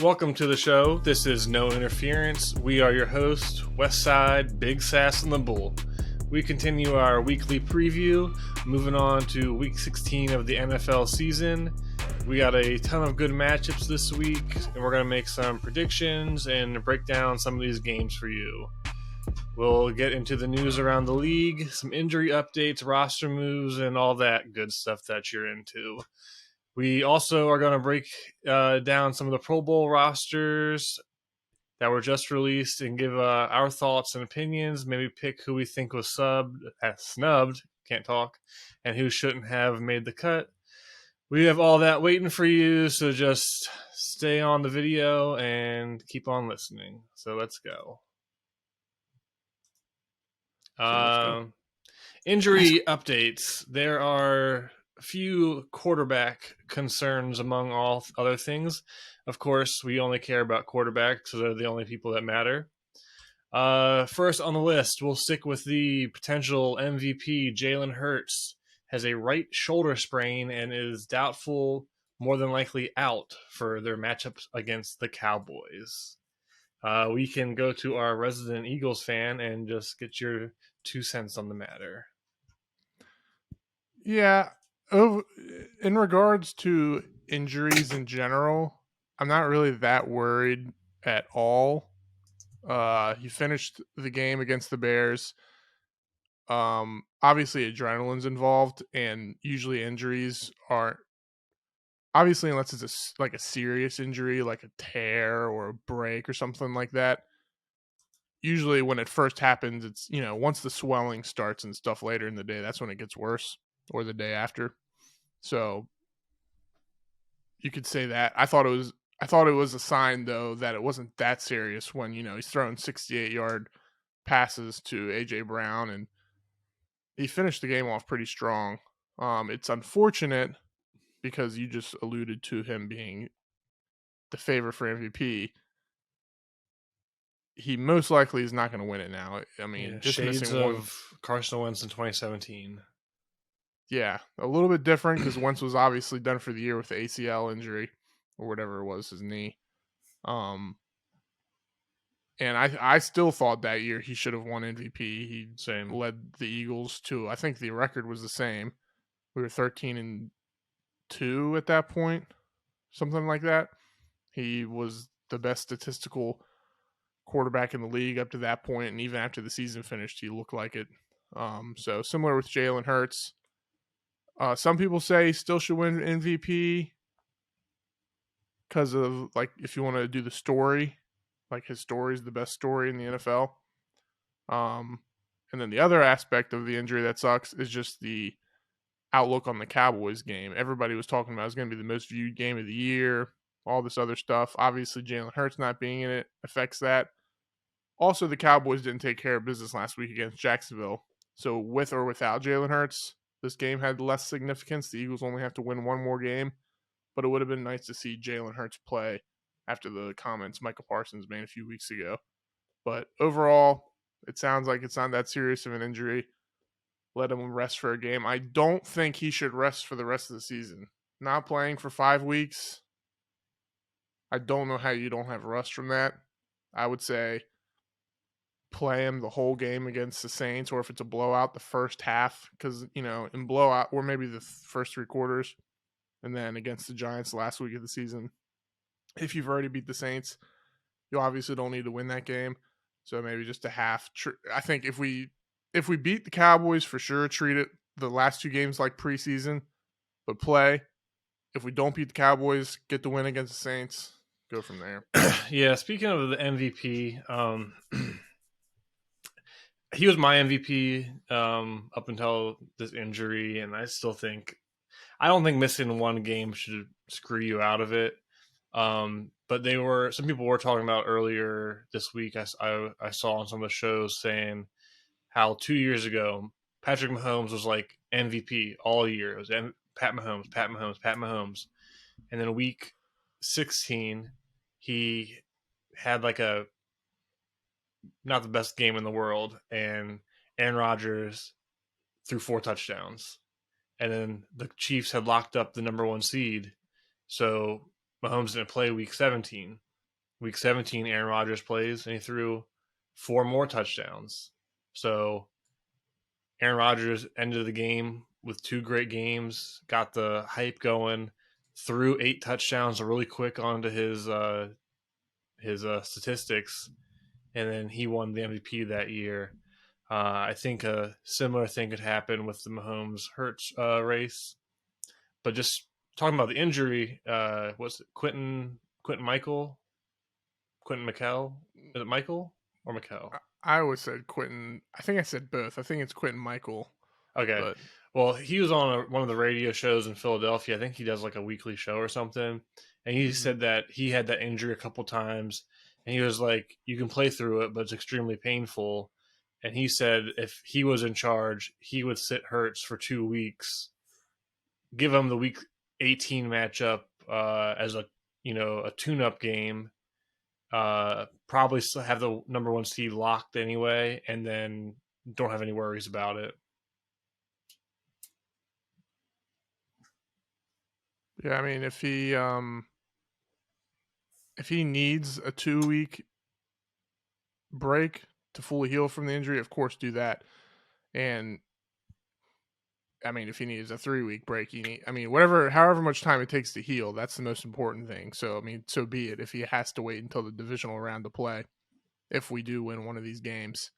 Welcome to the show. This is No Interference. We are your hosts, Westside, Big Sass, and the Bull. We continue our weekly preview, moving on to week 16 of the NFL season. We got a ton of good matchups this week, and we're going to make some predictions and break down some of these games for you. We'll get into the news around the league, some injury updates, roster moves, and all that good stuff that you're into. We also are going to break down some of the Pro Bowl rosters that were just released and give our thoughts and opinions, maybe pick who we think was snubbed, can't talk, and who shouldn't have made the cut. We have all that waiting for you, so just stay on the video and keep on listening. So let's go. Injury updates. There are a few quarterback concerns among all other things. Of course, we only care about quarterbacks, so they're the only people that matter. First on the list, we'll stick with the potential MVP, Jalen Hurts. Has a right shoulder sprain and is doubtful, more than likely out for their matchups against the Cowboys. We can go to our resident Eagles fan and just get your 2 cents on the matter. Yeah, in regards to injuries in general, I'm not really that worried at all. He finished the game against the Bears. Obviously adrenaline's involved, and usually injuries are obviously, unless it's like a serious injury, like a tear or a break or something like that. Usually when it first happens, it's, once the swelling starts and stuff later in the day, that's when it gets worse, or the day after. So you could say that. I thought it was a sign though that it wasn't that serious when, he's throwing 68-yard passes to AJ Brown, and he finished the game off pretty strong. It's unfortunate because you just alluded to him being the favorite for MVP. He most likely is not going to win it now. I mean, just shades missing of Carson Wentz in 2017. Yeah, a little bit different because Wentz was obviously done for the year with the ACL injury or whatever it was, his knee. And I still thought that year he should have won MVP. He led the Eagles to, I think the record was the same. We were 13-2 at that point, something like that. He was the best statistical quarterback in the league up to that point, and even after the season finished, he looked like it. So similar with Jalen Hurts. Some people say he still should win MVP because of, like, if you want to do the story, like his story is the best story in the NFL. And then the other aspect of the injury that sucks is just the outlook on the Cowboys game. Everybody was talking about it was going to be the most viewed game of the year, all this other stuff. Obviously, Jalen Hurts not being in it affects that. Also, the Cowboys didn't take care of business last week against Jacksonville. So with or without Jalen Hurts, this game had less significance. The Eagles only have to win one more game. But it would have been nice to see Jalen Hurts play after the comments Micah Parsons made a few weeks ago. But overall, it sounds like it's not that serious of an injury. Let him rest for a game. I don't think he should rest for the rest of the season. Not playing for 5 weeks, I don't know how you don't have rust from that. I would say play him the whole game against the Saints, or if it's a blowout, the first half. Because, in blowout, or maybe the first 3 quarters. And then against the Giants last week of the season, if you've already beat the Saints, you obviously don't need to win that game. So maybe just a half. I think if we beat the Cowboys, for sure, treat it the last 2 games like preseason, but play. If we don't beat the Cowboys, get the win against the Saints, go from there. Yeah, speaking of the MVP, he was my MVP up until this injury, and I still think I don't think missing one game should screw you out of it. But some people were talking about earlier this week. I saw on some of the shows saying how 2 years ago Patrick Mahomes was like MVP all year. It was Pat Mahomes. And then week 16, he had like not the best game in the world, and Aaron Rodgers threw 4 touchdowns. And then the Chiefs had locked up the number 1 seed. So Mahomes didn't play week 17. Week 17, Aaron Rodgers plays, and he threw 4 more touchdowns. So Aaron Rodgers ended the game with 2 great games, got the hype going, threw 8 touchdowns really quick onto his statistics, and then he won the MVP that year. I think a similar thing could happen with the Mahomes-Hurts race. But just talking about the injury, was it Quentin Michael? Quentin McKell? Is it Michael or McKell? I always said Quentin. I think I said both. I think it's Quentin Michael. Okay. But well, he was on one of the radio shows in Philadelphia. I think he does like a weekly show or something. And he said that he had that injury a couple times. And he was like, you can play through it, but it's extremely painful. And he said if he was in charge, he would sit Hurts for 2 weeks, give him the week 18 matchup as a tune-up game, probably have the number 1 seed locked anyway, and then don't have any worries about it. Yeah, I mean, if he needs a 2-week break to fully heal from the injury, of course, do that. And I mean, if he needs a 3-week break, however much time it takes to heal, that's the most important thing. So, I mean, so be it if he has to wait until the divisional round to play, if we do win one of these games.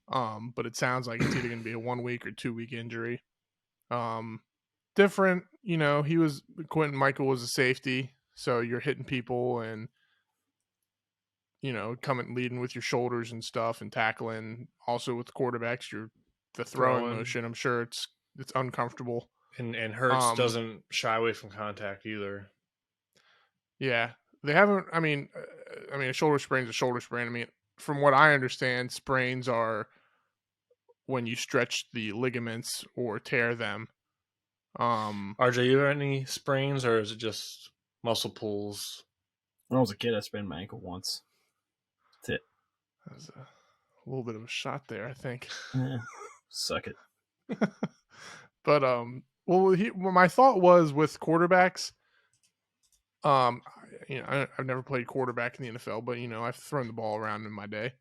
But it sounds like it's either going to be a 1-week or 2-week injury. Different, Quentin Michael was a safety, so you're hitting people and, coming leading with your shoulders and stuff and tackling. Also with quarterbacks, the throwing motion. I'm sure it's uncomfortable. And Hurts doesn't shy away from contact either. Yeah, they haven't. I mean, a shoulder sprain is a shoulder sprain. I mean, from what I understand, sprains are when you stretch the ligaments or tear them. RJ, you have any sprains, or is it just muscle pulls? When I was a kid, I sprained my ankle once. That's it. That was a little bit of a shot there, I think. Yeah, suck it. But my thought was with quarterbacks. I've never played quarterback in the NFL, but I've thrown the ball around in my day.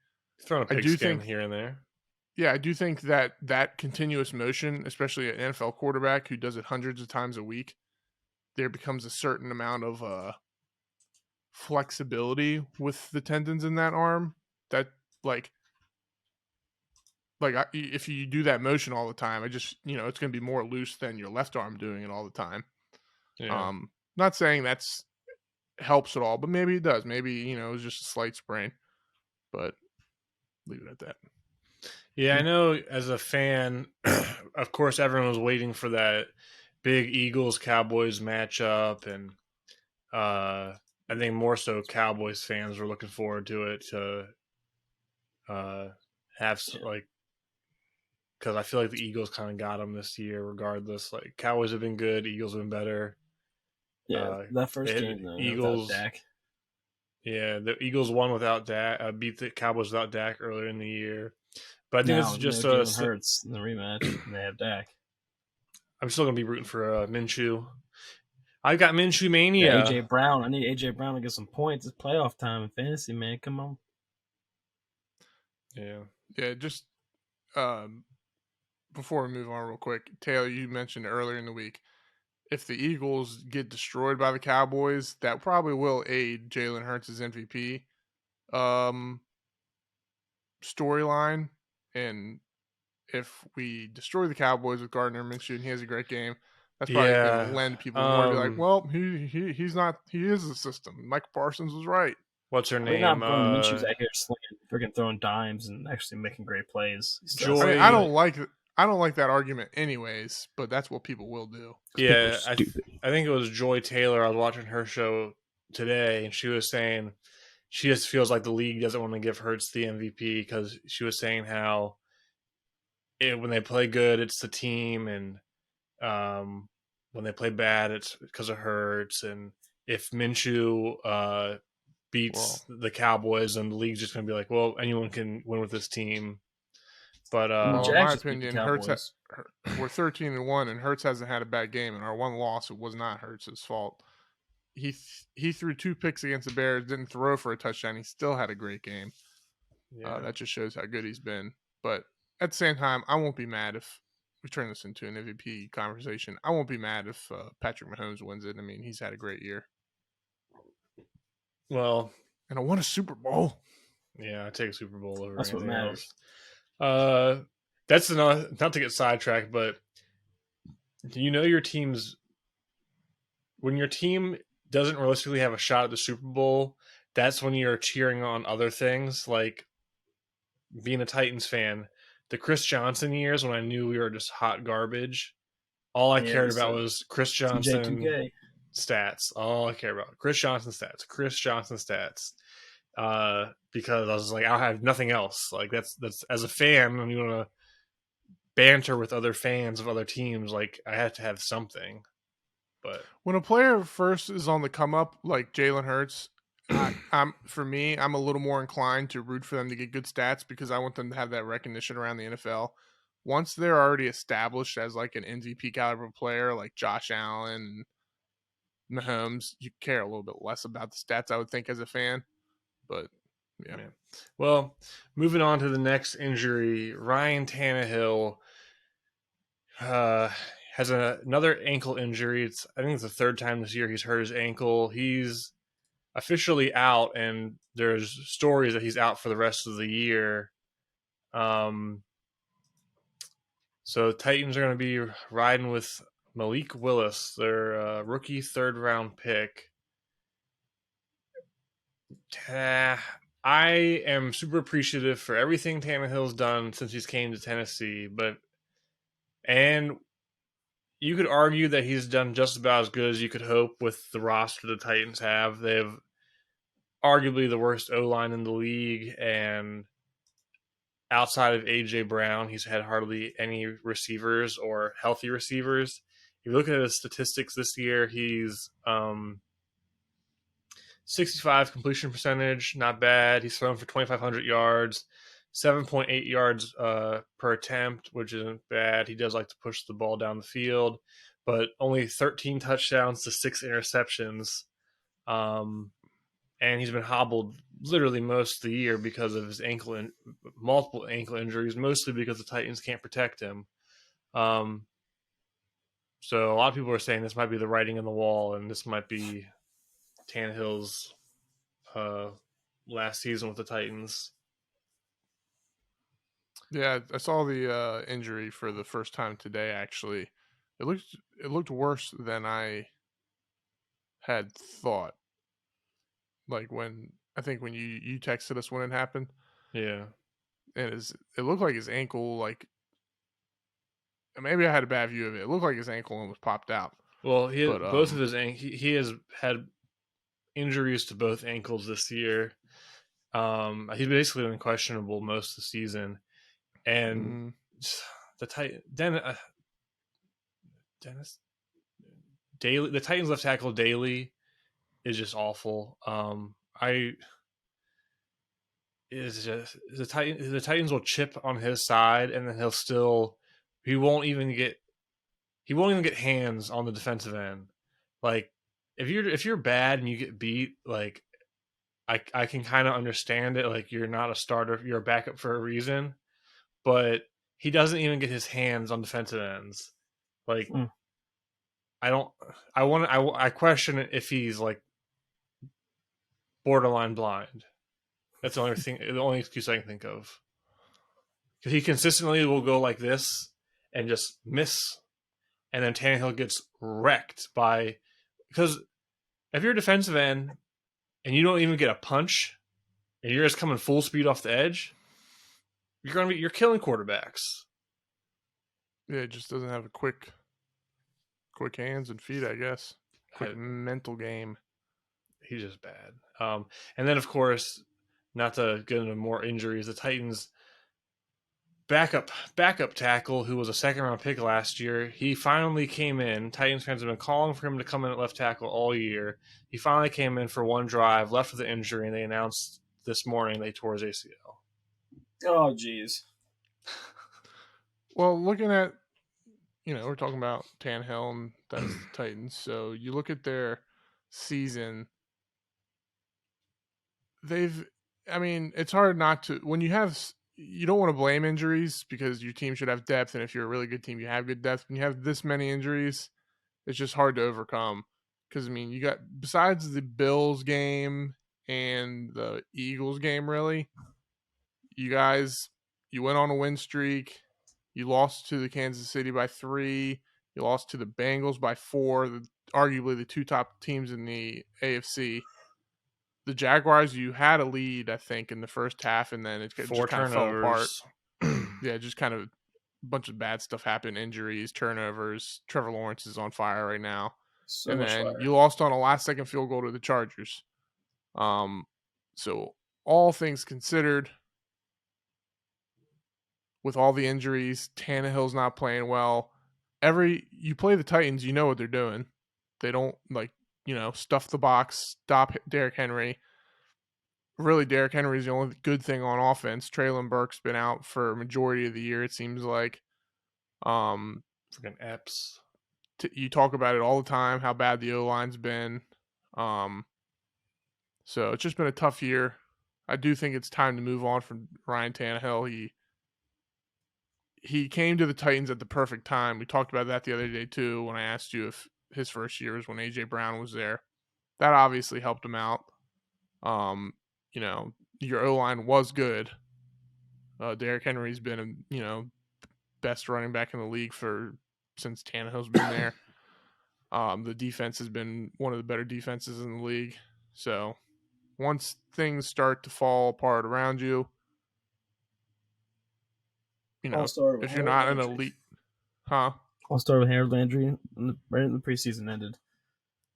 Thrown a pigskin here and there. Yeah, I do think that continuous motion, especially an NFL quarterback who does it hundreds of times a week, there becomes a certain amount of flexibility with the tendons in that arm that if you do that motion all the time, it's going to be more loose than your left arm doing it all the time. Yeah. Not saying that's helps at all, but maybe it does. Maybe, it was just a slight sprain, but leave it at that. Yeah, I know as a fan, of course, everyone was waiting for that big Eagles-Cowboys matchup, and I think more so Cowboys fans were looking forward to it to have because I feel like the Eagles kind of got them this year regardless. Like, Cowboys have been good, Eagles have been better. Yeah, that first game, though, Eagles, without Dak. Yeah, the Eagles won without Dak, beat the Cowboys without Dak earlier in the year. But I think this is just Jalen Hurts in the rematch, and they have Dak. I'm still going to be rooting for Minshew. I got Minshew mania. Yeah, AJ Brown. I need AJ Brown to get some points. It's playoff time in fantasy, man. Come on. Yeah. Just before we move on, real quick, Taylor, you mentioned earlier in the week, if the Eagles get destroyed by the Cowboys, that probably will aid Jalen Hurts' MVP storyline. And if we destroy the Cowboys with Gardner Minshew and he has a great game, that's probably going to lend people more to be like, well, he's not. He is the system. Mike Parsons was right. What's her name? Minshew's out here slinging, freaking throwing dimes and actually making great plays. I don't like that argument, anyways. But that's what people will do. Yeah, I think it was Joy Taylor. I was watching her show today, and she was saying she just feels like the league doesn't want to give Hurts the MVP because she was saying how when they play good, it's the team, and when they play bad, it's because of Hurts. And if Minshew beats the Cowboys, and the league's just going to be like, well, anyone can win with this team. But in my opinion, Hurts we're 13-1, and Hurts hasn't had a bad game, and our one loss was not Hurts' fault. he threw 2 picks against the Bears, didn't throw for a touchdown. He still had a great game. Yeah. That just shows how good he's been. But at the same time, I won't be mad if we turn this into an MVP conversation. I won't be mad if Patrick Mahomes wins it. I mean, he's had a great year. Well, and I won a Super Bowl. Yeah, I take a Super Bowl over That's what anything matters. else. That's not to get sidetracked, but do you know your team's when your team doesn't realistically have a shot at the Super Bowl? That's when you're cheering on other things, like being a Titans fan. The Chris Johnson years when I knew we were just hot garbage. All I cared about was Chris Johnson TJ2K. stats. All I care about Chris Johnson stats. Chris Johnson stats. Because I was like, I have nothing else. Like that's as a fan, when you want to banter with other fans of other teams, like I have to have something. But when a player first is on the come up, like Jalen Hurts, I'm a little more inclined to root for them to get good stats because I want them to have that recognition around the NFL. Once they're already established as like an MVP caliber player, like Josh Allen, Mahomes, you care a little bit less about the stats, I would think, as a fan. But yeah. Well, moving on to the next injury, Ryan Tannehill has another ankle injury. I think it's the third time this year he's hurt his ankle. He's officially out, and there's stories that he's out for the rest of the year. So the Titans are going to be riding with Malik Willis, their rookie third-round pick. I am super appreciative for everything Tannehill's done since he's came to Tennessee, and you could argue that he's done just about as good as you could hope with the roster the Titans have. They have arguably the worst O-line in the league, and outside of A.J. Brown, he's had hardly any receivers or healthy receivers. If you look at his statistics this year, he's 65 completion percentage, not bad. He's thrown for 2,500 yards, 7.8 yards per attempt, which isn't bad. He does like to push the ball down the field, but only 13 touchdowns to 6 interceptions. And he's been hobbled literally most of the year because of his multiple ankle injuries, mostly because the Titans can't protect him. So a lot of people are saying this might be the writing on the wall, and this might be Tannehill's last season with the Titans. Yeah, I saw the injury for the first time today. Actually, it looked worse than I had thought. Like when you texted us when it happened. Yeah, and it looked like his ankle, like maybe I had a bad view of it. It looked like his ankle almost popped out. Well, he has had injuries to both ankles this year. He's basically been questionable most of the season, and the Titans left tackle Daly is just awful. The Titans will chip on his side, and then he won't even get hands on the defensive end. Like if you're bad and you get beat, like I can kind of understand it. Like you're not a starter, you're a backup for a reason, but he doesn't even get his hands on defensive ends. Like I question if he's like borderline blind. That's the only excuse I can think of. Because he consistently will go like this and just miss, and then Tannehill gets wrecked because if you're a defensive end and you don't even get a punch and you're just coming full speed off the edge, you're killing quarterbacks. Yeah, it just doesn't have a quick hands and feet, I guess. Quick mental game. He's just bad. And then of course, not to get into more injuries, the Titans backup tackle, who was a second-round pick last year, he finally came in. Titans fans have been calling for him to come in at left tackle all year. He finally came in for one drive, left with an injury, and they announced this morning they tore his ACL. Oh, jeez. Well, looking at, we're talking about Tannehill and that's the Titans. So you look at their season, it's hard not to, when you don't want to blame injuries because your team should have depth. And if you're a really good team, you have good depth. When you have this many injuries, it's just hard to overcome. Because, you got, besides the Bills game and the Eagles game, really, you went on a win streak. You lost to the Kansas City by 3. You lost to the Bengals by 4, arguably the 2 top teams in the AFC. The Jaguars, you had a lead, I think, in the first half, and then it just kind of fell apart. Yeah, just kind of a bunch of bad stuff happened, injuries, turnovers. Trevor Lawrence is on fire right now. And then you lost on a last-second field goal to the Chargers. So all things considered, with all the injuries, Tannehill's not playing well. You play the Titans, you know what they're doing. They don't stuff the box, stop Derrick Henry. Really, Derrick Henry is the only good thing on offense. Traylon Burke's been out for a majority of the year, it seems like. Freaking Epps. You talk about it all the time, how bad the O-line's been. So it's just been a tough year. I do think it's time to move on from Ryan Tannehill. He came to the Titans at the perfect time. We talked about that the other day, too, when I asked you if his first year was when A.J. Brown was there. That obviously helped him out. Your O-line was good. Derrick Henry's been, best running back in the league since Tannehill's been there. The defense has been one of the better defenses in the league. So once things start to fall apart around you, if you're not an elite, I'll start with Harold Landry right in the preseason ended.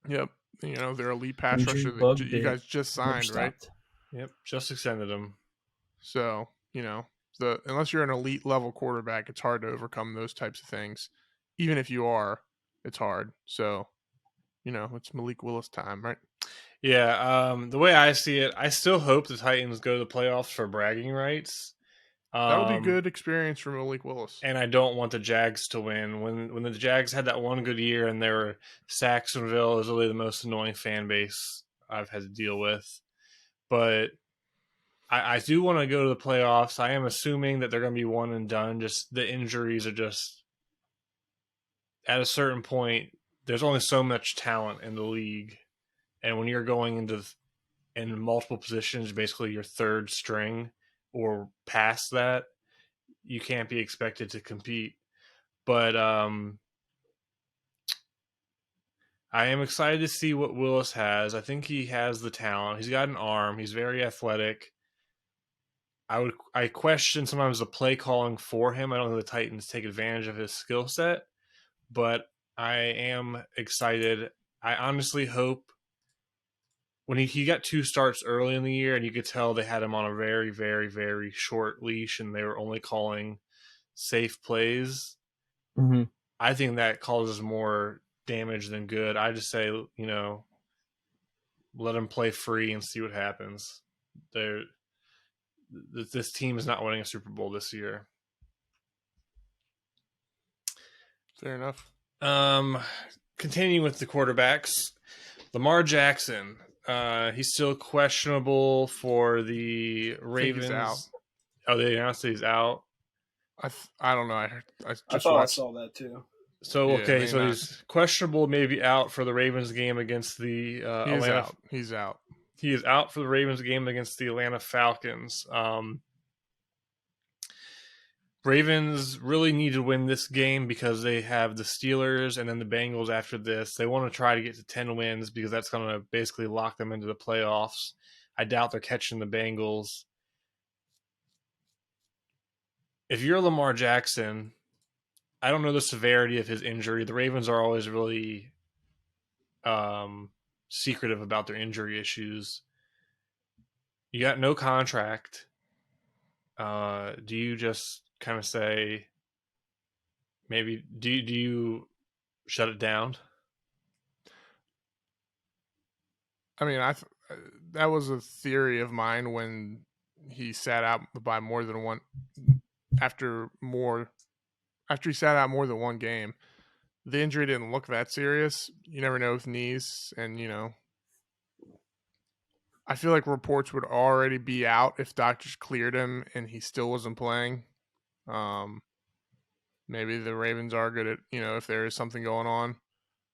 Yep, their elite pass rusher that you guys just signed, right? Yep, just extended him. So unless you're an elite level quarterback, it's hard to overcome those types of things. Even if you are, it's hard. So, it's Malik Willis time, right? Yeah. The way I see it, I still hope the Titans go to the playoffs for bragging rights. That would be good experience for Malik Willis. And I don't want the Jags to win. When the Jags had that one good year and they were Saxonville is really the most annoying fan base I've had to deal with. But I do want to go to the playoffs. I am assuming that they're going to be one and done. Just the injuries are just at a certain point. There's only so much talent in the league, and when you're going in multiple positions, basically your third string or past that, you can't be expected to compete. But I am excited to see what Willis has. I think he has the talent. He's got an arm. He's very athletic. I question sometimes the play calling for him. I don't think the Titans take advantage of his skill set, but I am excited. I honestly hope when he got 2 starts early in the year, and you could tell they had him on a very, very, very short leash, and they were only calling safe plays. Mm-hmm. I think that causes more damage than good. I just say, let him play free and see what happens. This team is not winning a Super Bowl this year. Fair enough. Continuing with the quarterbacks, Lamar Jackson. He's still questionable for the Ravens. He's out. Oh, they announced that he's out. I don't know. I saw that too. So okay, so he's questionable, maybe out for the Ravens game against the Atlanta. He's out. He is out for the Ravens game against the Atlanta Falcons. Ravens really need to win this game because they have the Steelers and then the Bengals after this. They want to try to get to 10 wins because that's going to basically lock them into the playoffs. I doubt they're catching the Bengals. If you're Lamar Jackson, I don't know the severity of his injury. The Ravens are always really secretive about their injury issues. You got no contract. Do you just kind of say, maybe, do you shut it down? I mean, that was a theory of mine when he sat out by more than one after he sat out more than one game. The injury didn't look that serious. You never know with knees, and I feel like reports would already be out if doctors cleared him and he still wasn't playing. Maybe the Ravens are good at, if there is something going on.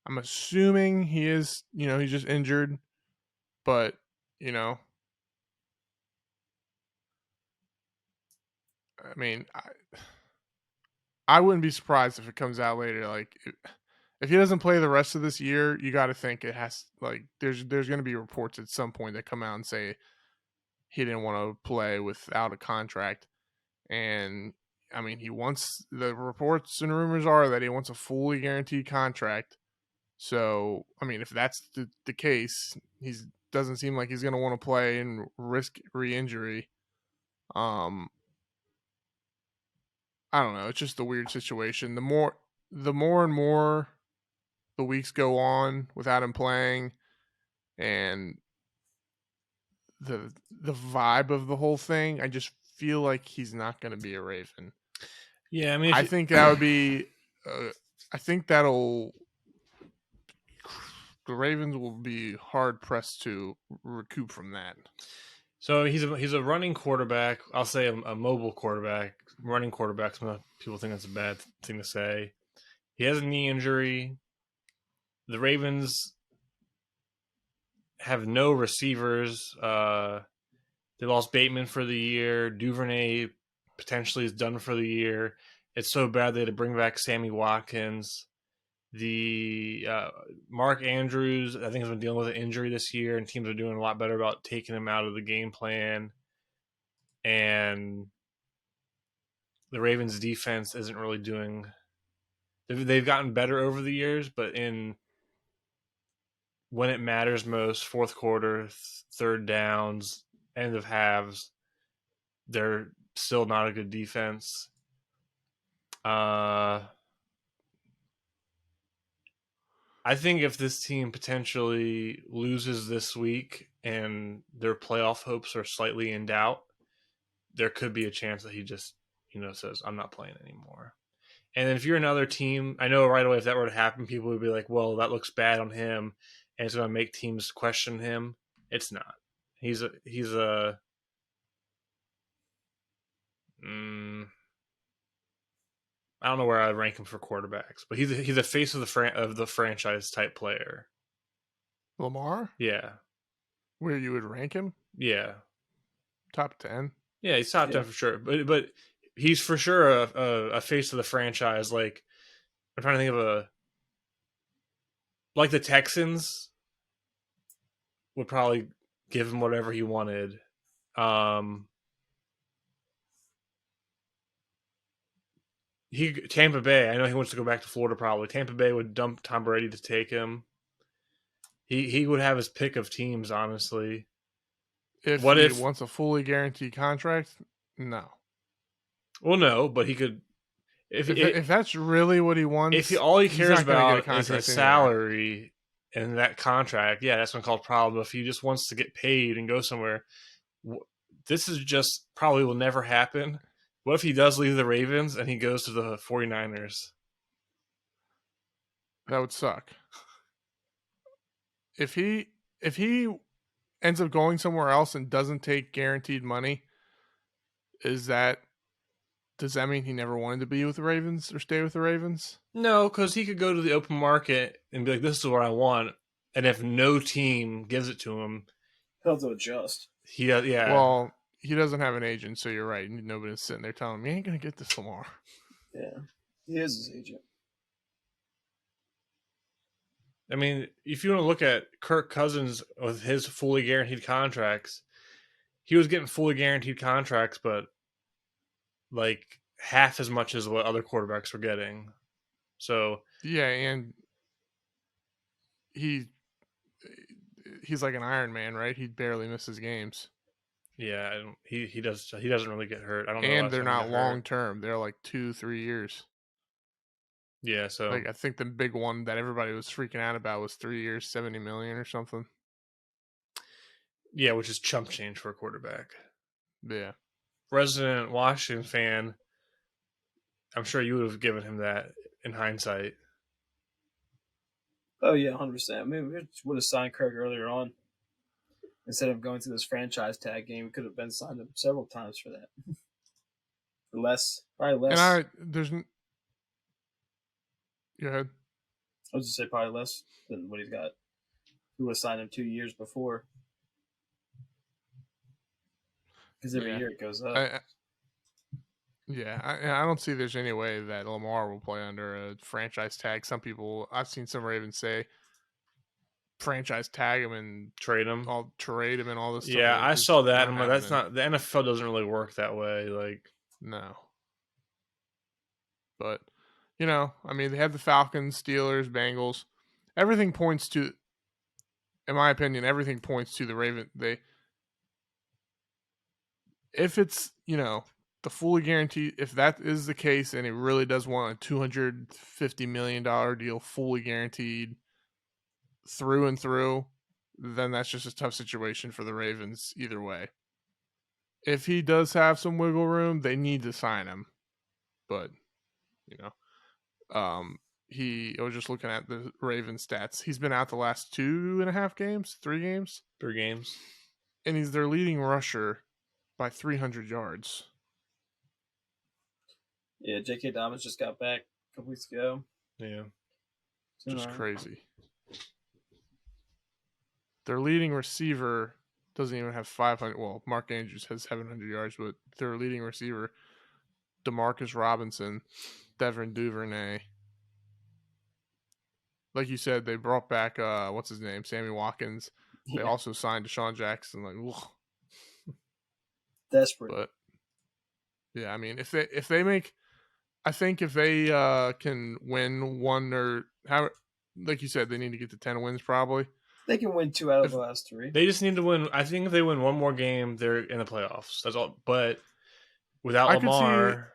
I'm assuming he is, he's just injured, but, I mean, I wouldn't be surprised if it comes out later. Like, if he doesn't play the rest of this year, you got to think it has, like, there's going to be reports at some point that come out and say he didn't want to play without a contract. And I mean, the reports and rumors are that he wants a fully guaranteed contract. So, I mean, if that's the case, he doesn't seem like he's going to want to play and risk re-injury. I don't know. It's just a weird situation. The more and more the weeks go on without him playing, and the vibe of the whole thing, I just feel like he's not going to be a Raven. Yeah, I mean, I think that would be. I think the Ravens will be hard pressed to recoup from that. So he's a running quarterback. I'll say a mobile quarterback. Running quarterback. Some people think that's a bad thing to say. He has a knee injury. The Ravens have no receivers. They lost Bateman for the year. Duvernay potentially is done for the year. It's so bad they had to bring back Sammy Watkins. The Mark Andrews, I think, has been dealing with an injury this year, and teams are doing a lot better about taking him out of the game plan. And the Ravens' defense isn't really doing. They've gotten better over the years, but when it matters most, fourth quarter, third downs, end of halves, they're still not a good defense. I think if this team potentially loses this week and their playoff hopes are slightly in doubt, there could be a chance that he just, says, I'm not playing anymore. And then if you're another team, I know right away if that were to happen, people would be like, well, that looks bad on him, and it's going to make teams question him. It's not. He's a I don't know where I'd rank him for quarterbacks, but he's a face of the franchise type player. Lamar? Yeah. Where you would rank him? Yeah. Top 10? Yeah, he's top 10 for sure. But he's for sure a face of the franchise. Like, I'm trying to think of like the Texans would probably give him whatever he wanted. Tampa Bay, I know he wants to go back to Florida probably. Tampa Bay would dump Tom Brady to take him. He would have his pick of teams, honestly. If he wants a fully guaranteed contract, no. Well, no, but he could. If that's really what he wants, all he cares about is his salary and that contract, yeah, that's going to cause a problem. If he just wants to get paid and go somewhere, this is just probably will never happen. What if he does leave the Ravens and he goes to the 49ers? That would suck. If he ends up going somewhere else and doesn't take guaranteed money, does that mean he never wanted to be with the Ravens or stay with the Ravens? No, because he could go to the open market and be like, this is what I want. And if no team gives it to him, he'll have to adjust. Yeah. Well, he doesn't have an agent, so you're right. Nobody's sitting there telling him, he ain't going to get this Lamar. Yeah, he is his agent. I mean, if you want to look at Kirk Cousins with his fully guaranteed contracts, he was getting fully guaranteed contracts, but like half as much as what other quarterbacks were getting. So yeah, and he's like an Iron Man, right? He barely misses games. Yeah, he doesn't really get hurt. I don't know. And they're not long term; they're like 2-3 years. Yeah, so like I think the big one that everybody was freaking out about was 3 years, $70 million or something. Yeah, which is chump change for a quarterback. Yeah. Resident Washington fan, I'm sure you would have given him that in hindsight. Oh yeah, 100%. I mean, we would have signed Kirk earlier on. Instead of going through this franchise tag game, we could have been signed him several times for that. For less, probably less. And go ahead. I was just say probably less than what he's got. Who was signed him 2 years before? Because every year it goes up. I don't see there's any way that Lamar will play under a franchise tag. Some people, I've seen some Ravens say, franchise tag him and trade him, and all this stuff. Yeah, I saw that. I'm like, that's not, the NFL doesn't really work that way. Like, no. But, you know, I mean, they have the Falcons, Steelers, Bengals. Everything points to, in my opinion, everything points to the Ravens. If it's, you know, the fully guaranteed, if that is the case and it really does want a $250 million deal fully guaranteed through and through, then that's just a tough situation for the Ravens either way. If he does have some wiggle room, they need to sign him. But, you know, I was just looking at the Ravens stats. He's been out the last 2.5 games, 3 games? 3 games. And he's their leading rusher by 300 yards. Yeah, J.K. Dobbins just got back a couple weeks ago. Yeah. Just crazy. Their leading receiver doesn't even have 500. Well, Mark Andrews has 700 yards, but their leading receiver, DeMarcus Robinson, Devin Duvernay. Like you said, they brought back, what's his name? Sammy Watkins. They also signed Deshaun Jackson. Like, ugh. Desperate. But, yeah, I mean, if they make, I think if they can win one or, like you said, they need to get to 10 wins probably. They can win 2 out of the last 3. They just need to win. I think if they win one more game, they're in the playoffs. That's all. But without Lamar,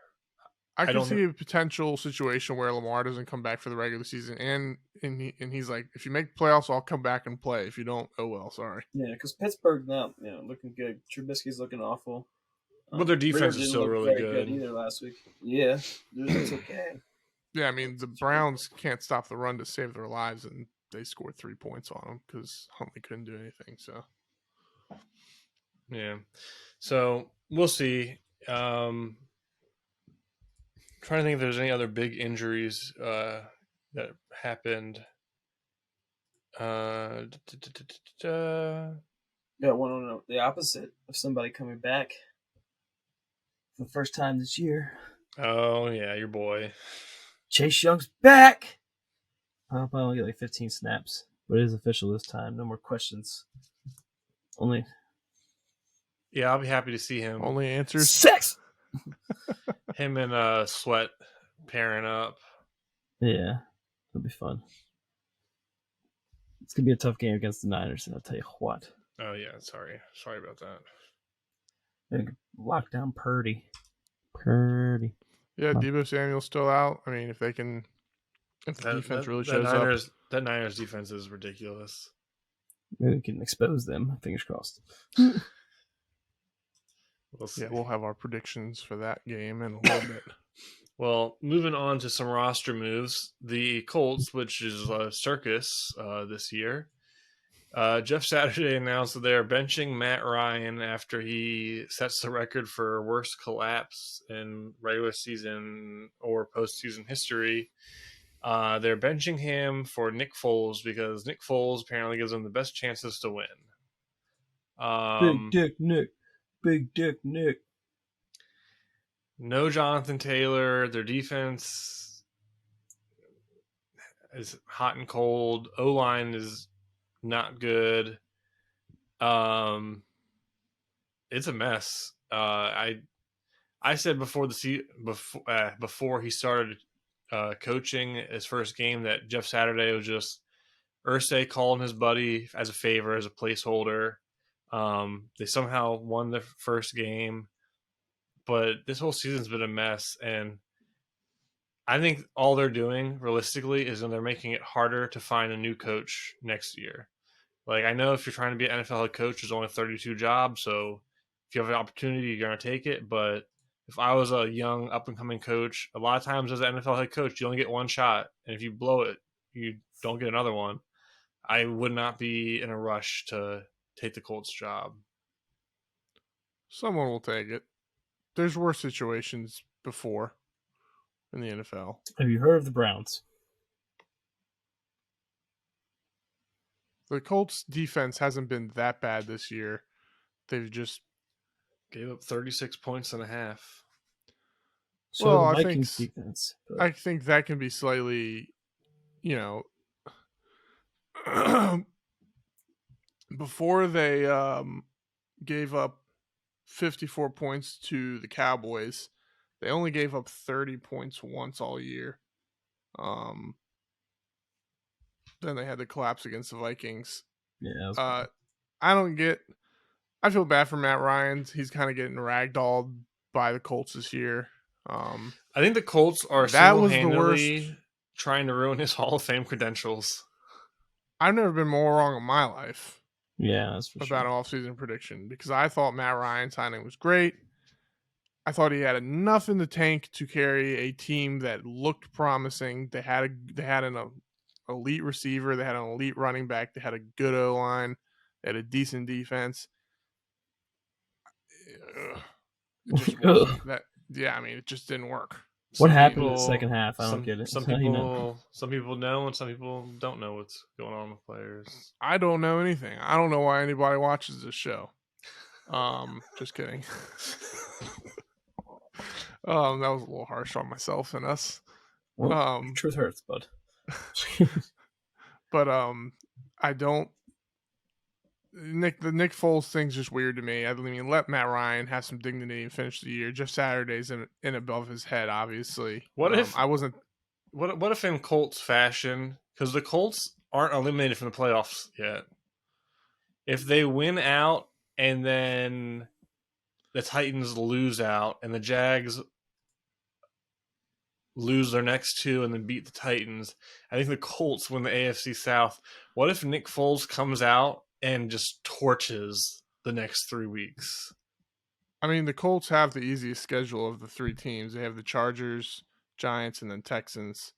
I can see a potential situation where Lamar doesn't come back for the regular season, and he's like, if you make playoffs, I'll come back and play. If you don't, oh well, sorry. Yeah, because Pittsburgh's not, looking good. Trubisky's looking awful. But their defense is still really good. Either last week. Yeah, it's okay. Yeah, I mean the Browns can't stop the run to save their lives, and they scored 3 points on them because Huntley couldn't do anything. So, yeah. So we'll see. Trying to think if there's any other big injuries that happened. Yeah, one on the opposite of somebody coming back for the first time this year. Oh yeah, your boy Chase Young's back. I'll only get like 15 snaps, but it is official this time. No more questions. Only. Yeah, I'll be happy to see him. Only answers. Sex. Him and Sweat pairing up. Yeah, it'll be fun. It's gonna be a tough game against the Niners, and I'll tell you what. Oh yeah, sorry about that. Lock down Purdy. Yeah, Deebo Samuel's still out. I mean, if the defense really shows up, that Niners defense is ridiculous. Maybe we can expose them. Fingers crossed. We'll see. Yeah, we'll have our predictions for that game in a little bit. Well, moving on to some roster moves. The Colts, which is a circus this year, Jeff Saturday announced that they are benching Matt Ryan after he sets the record for worst collapse in regular season or postseason history. They're benching him for Nick Foles because Nick Foles apparently gives them the best chances to win. Big Dick Nick. No Jonathan Taylor. Their defense is hot and cold. O-line is not good. It's a mess. I said before before he started coaching his first game that Jeff Saturday was just Irsay calling his buddy as a favor, as a placeholder. They somehow won the first game, but this whole season's been a mess, and I think all they're doing realistically is they're making it harder to find a new coach next year. Like, I know if you're trying to be an NFL head coach, there's only 32 jobs, so if you have an opportunity, you're going to take it. But if I was a young, up-and-coming coach, a lot of times as an NFL head coach, you only get one shot, and if you blow it, you don't get another one. I would not be in a rush to take the Colts job. Someone will take it. There's worse situations before in the NFL. Have you heard of the Browns? The Colts defense hasn't been that bad this year. They've just gave up 36 points and a half. So well, the Vikings defense. But... I think that can be slightly, before they gave up 54 points to the Cowboys, they only gave up 30 points once all year. Then they had the collapse against the Vikings. Yeah. I feel bad for Matt Ryan. He's kind of getting ragdolled by the Colts this year. I think the Colts are single-handedly trying to ruin his Hall of Fame credentials. I've never been more wrong in my life. Yeah, that's for about sure. off-season prediction, because I thought Matt Ryan signing was great. I thought he had enough in the tank to carry a team that looked promising. They had an elite receiver. They had an elite running back. They had a good O-line. They had a decent defense. It just wasn't that. Yeah, I mean, it just didn't work. What happened in the second half? I don't get it. Some people know, and some people don't know what's going on with players. I don't know anything. I don't know why anybody watches this show. Just kidding. That was a little harsh on myself and us. Well, truth hurts, bud. But I don't. The Nick Foles thing's just weird to me. I mean, let Matt Ryan have some dignity and finish the year. Jeff Saturday's in above his head, obviously. What if I wasn't? What if in Colts fashion? Because the Colts aren't eliminated from the playoffs yet. If they win out and then the Titans lose out and the Jags lose their next two and then beat the Titans, I think the Colts win the AFC South. What if Nick Foles comes out and just torches the next 3 weeks? I mean, the Colts have the easiest schedule of the three teams. They have the Chargers, Giants, and then Texans.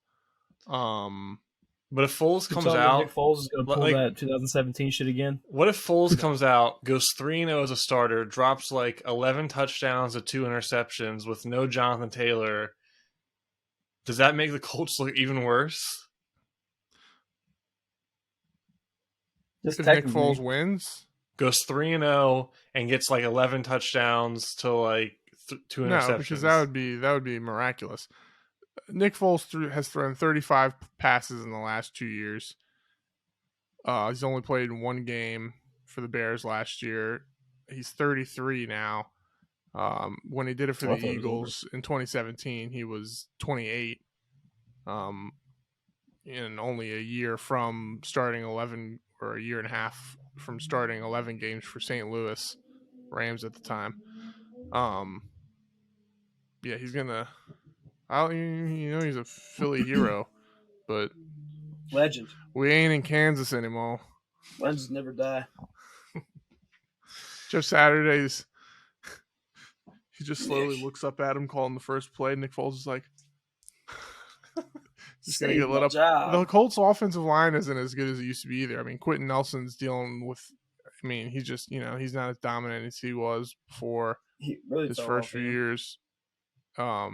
But if Foles comes out, Nick Foles is going to pull that 2017 shit again. What if Foles comes out, goes 3-0 as a starter, drops like 11 touchdowns and 2 interceptions with no Jonathan Taylor? Does that make the Colts look even worse? If Nick Foles wins, goes 3-0 and gets like 11 touchdowns to like 2 interceptions. No, because that would be miraculous. Nick Foles has thrown 35 passes in the last 2 years. He's only played in one game for the Bears last year. He's 33 now. When he did it for the Eagles in 2017, he was 28. In only a year from starting 11, or a year and a half from starting 11 games for St. Louis Rams at the time. Yeah, he's gonna. He's a Philly hero, but legend. We ain't in Kansas anymore. Legends never die. Jeff Saturday's. He just slowly looks up at him, calling the first play. Nick Foles is like, just gonna get lit up. The Colts' offensive line isn't as good as it used to be either. I mean, Quentin Nelson's dealing with. I mean, he's just he's not as dominant as he was before his first few years. I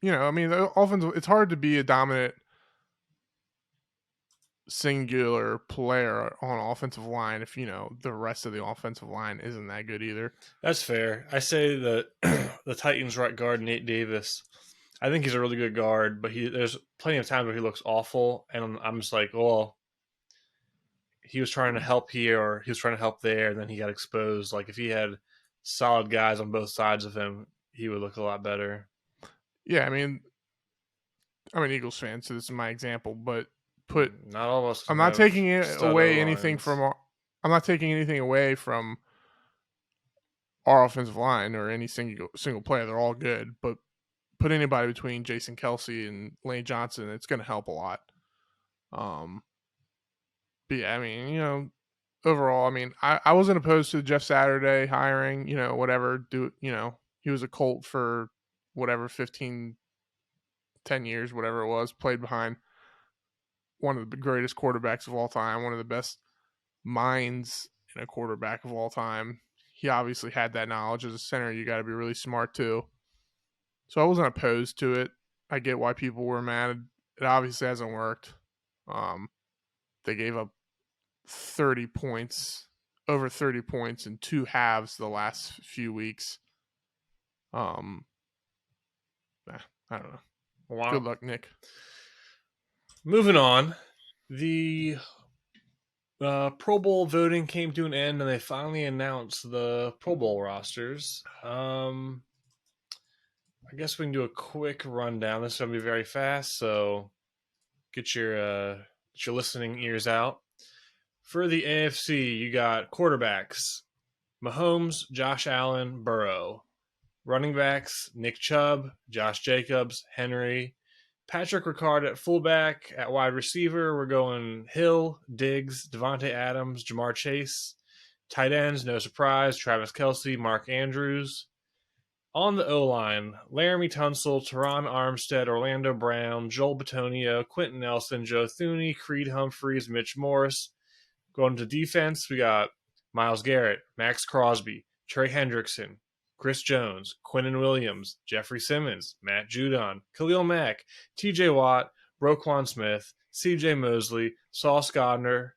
mean, the offense. It's hard to be a dominant singular player on offensive line if the rest of the offensive line isn't that good either. That's fair. I say that the Titans right guard Nate Davis, I think he's a really good guard, but there's plenty of times where he looks awful, and I'm just like, well, he was trying to help here or he was trying to help there, and then he got exposed. Like if he had solid guys on both sides of him, he would look a lot better. Yeah, I mean, I'm an Eagles fan, so this is my example, but not all of us. I'm not taking anything from our offensive line or any single player. They're all good, but put anybody between Jason Kelsey and Lane Johnson, it's going to help a lot. But yeah, I mean, overall, I mean, I wasn't opposed to Jeff Saturday hiring. Whatever. He was a Colt for whatever 10 years, whatever it was. Played behind one of the greatest quarterbacks of all time, one of the best minds in a quarterback of all time. He obviously had that knowledge. As a center, you got to be really smart too. So I wasn't opposed to it. I get why people were mad. It obviously hasn't worked. They gave up 30 points, over 30 points in 2 halves the last few weeks. I don't know. Wow. Good luck, Nick. Moving on, the Pro Bowl voting came to an end, and they finally announced the Pro Bowl rosters. I guess we can do a quick rundown. This is going to be very fast, so get your listening ears out. For the AFC, you got quarterbacks: Mahomes, Josh Allen, Burrow. Running backs: Nick Chubb, Josh Jacobs, Henry. Patrick Ricard at fullback. At wide receiver, we're going Hill, Diggs, Devontae Adams, Jamar Chase. Tight ends, no surprise, Travis Kelce, Mark Andrews. On the O-line, Laramie Tunsil, Teron Armstead, Orlando Brown, Joel Bitonio, Quentin Nelson, Joe Thuney, Creed Humphreys, Mitch Morse. Going to defense, we got Myles Garrett, Max Crosby, Trey Hendrickson, Chris Jones, Quinnen Williams, Jeffrey Simmons, Matt Judon, Khalil Mack, TJ Watt, Roquan Smith, CJ Mosley, Sauce Gardner,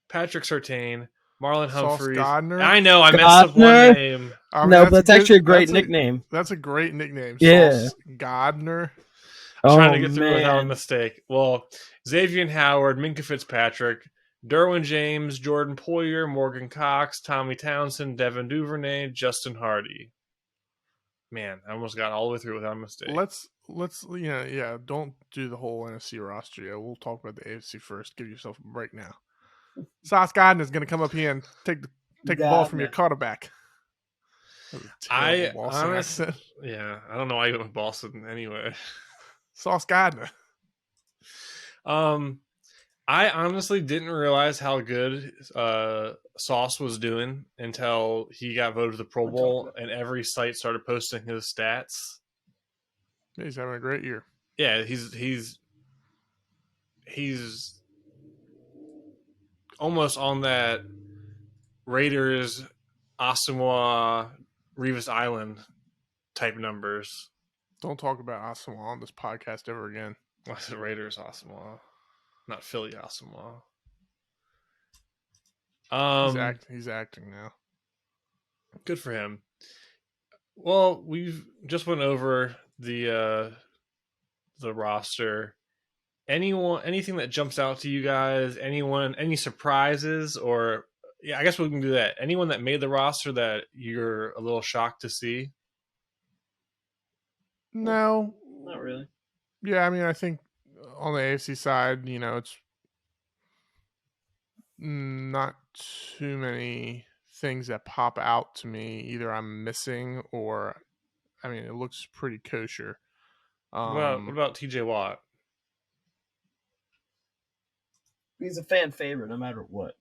Patrick Surtain, Marlon Humphreys. Gardner? I know, I messed up one name. No, but that's actually a great nickname. That's a great nickname. Yeah. Sauce Gardner. Trying to get through without a mistake. Well, Xavier Howard, Minka Fitzpatrick, Derwin James, Jordan Poyer, Morgan Cox, Tommy Townsend, Devin Duvernay, Justin Hardy. Man, I almost got all the way through without a mistake. Let's don't do the whole NFC roster yet. We'll talk about the AFC first. Give yourself a break now. Sauce Gardner is going to come up here and take the ball from your quarterback. I honestly, I don't know why you went with Boston anyway. Sauce Gardner. I honestly didn't realize how good Sauce was doing until he got voted to the Pro Bowl, and every site started posting his stats. Yeah, he's having a great year. Yeah, he's almost on that Raiders, Asamoah, Revis Island type numbers. Don't talk about Asamoah on this podcast ever again. What's the Raiders Asamoah? Not Philly Asamoah. He's acting now. Good for him. Well, we've just went over the roster. Anything that jumps out to you guys? Any surprises? Or I guess we can do that. Anyone that made the roster that you're a little shocked to see? No, not really. Yeah, I mean, I think on the AFC side, it's not too many things that pop out to me. Either I'm missing or, I mean, it looks pretty kosher. What about TJ Watt? He's a fan favorite no matter what.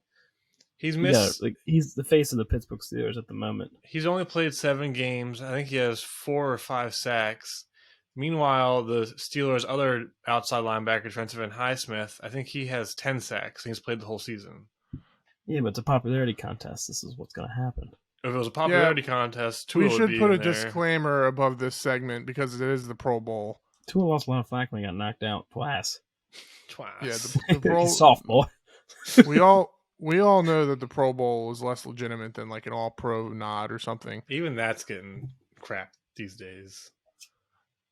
He's missed. He's the face of the Pittsburgh Steelers at the moment. He's only played 7 games. I think he has 4 or 5 sacks. Meanwhile, the Steelers' other outside linebacker, defensive end Highsmith, I think he has 10 sacks. He's played the whole season. Yeah, but it's a popularity contest. This is what's going to happen. If it was a popularity contest, Tua we should would be put a there. disclaimer above this segment because it is the Pro Bowl. Tua lost a lot of flack when he got knocked out twice. Yeah, the Pro softball. we all know that the Pro Bowl is less legitimate than like an All-Pro nod or something. Even that's getting crap these days.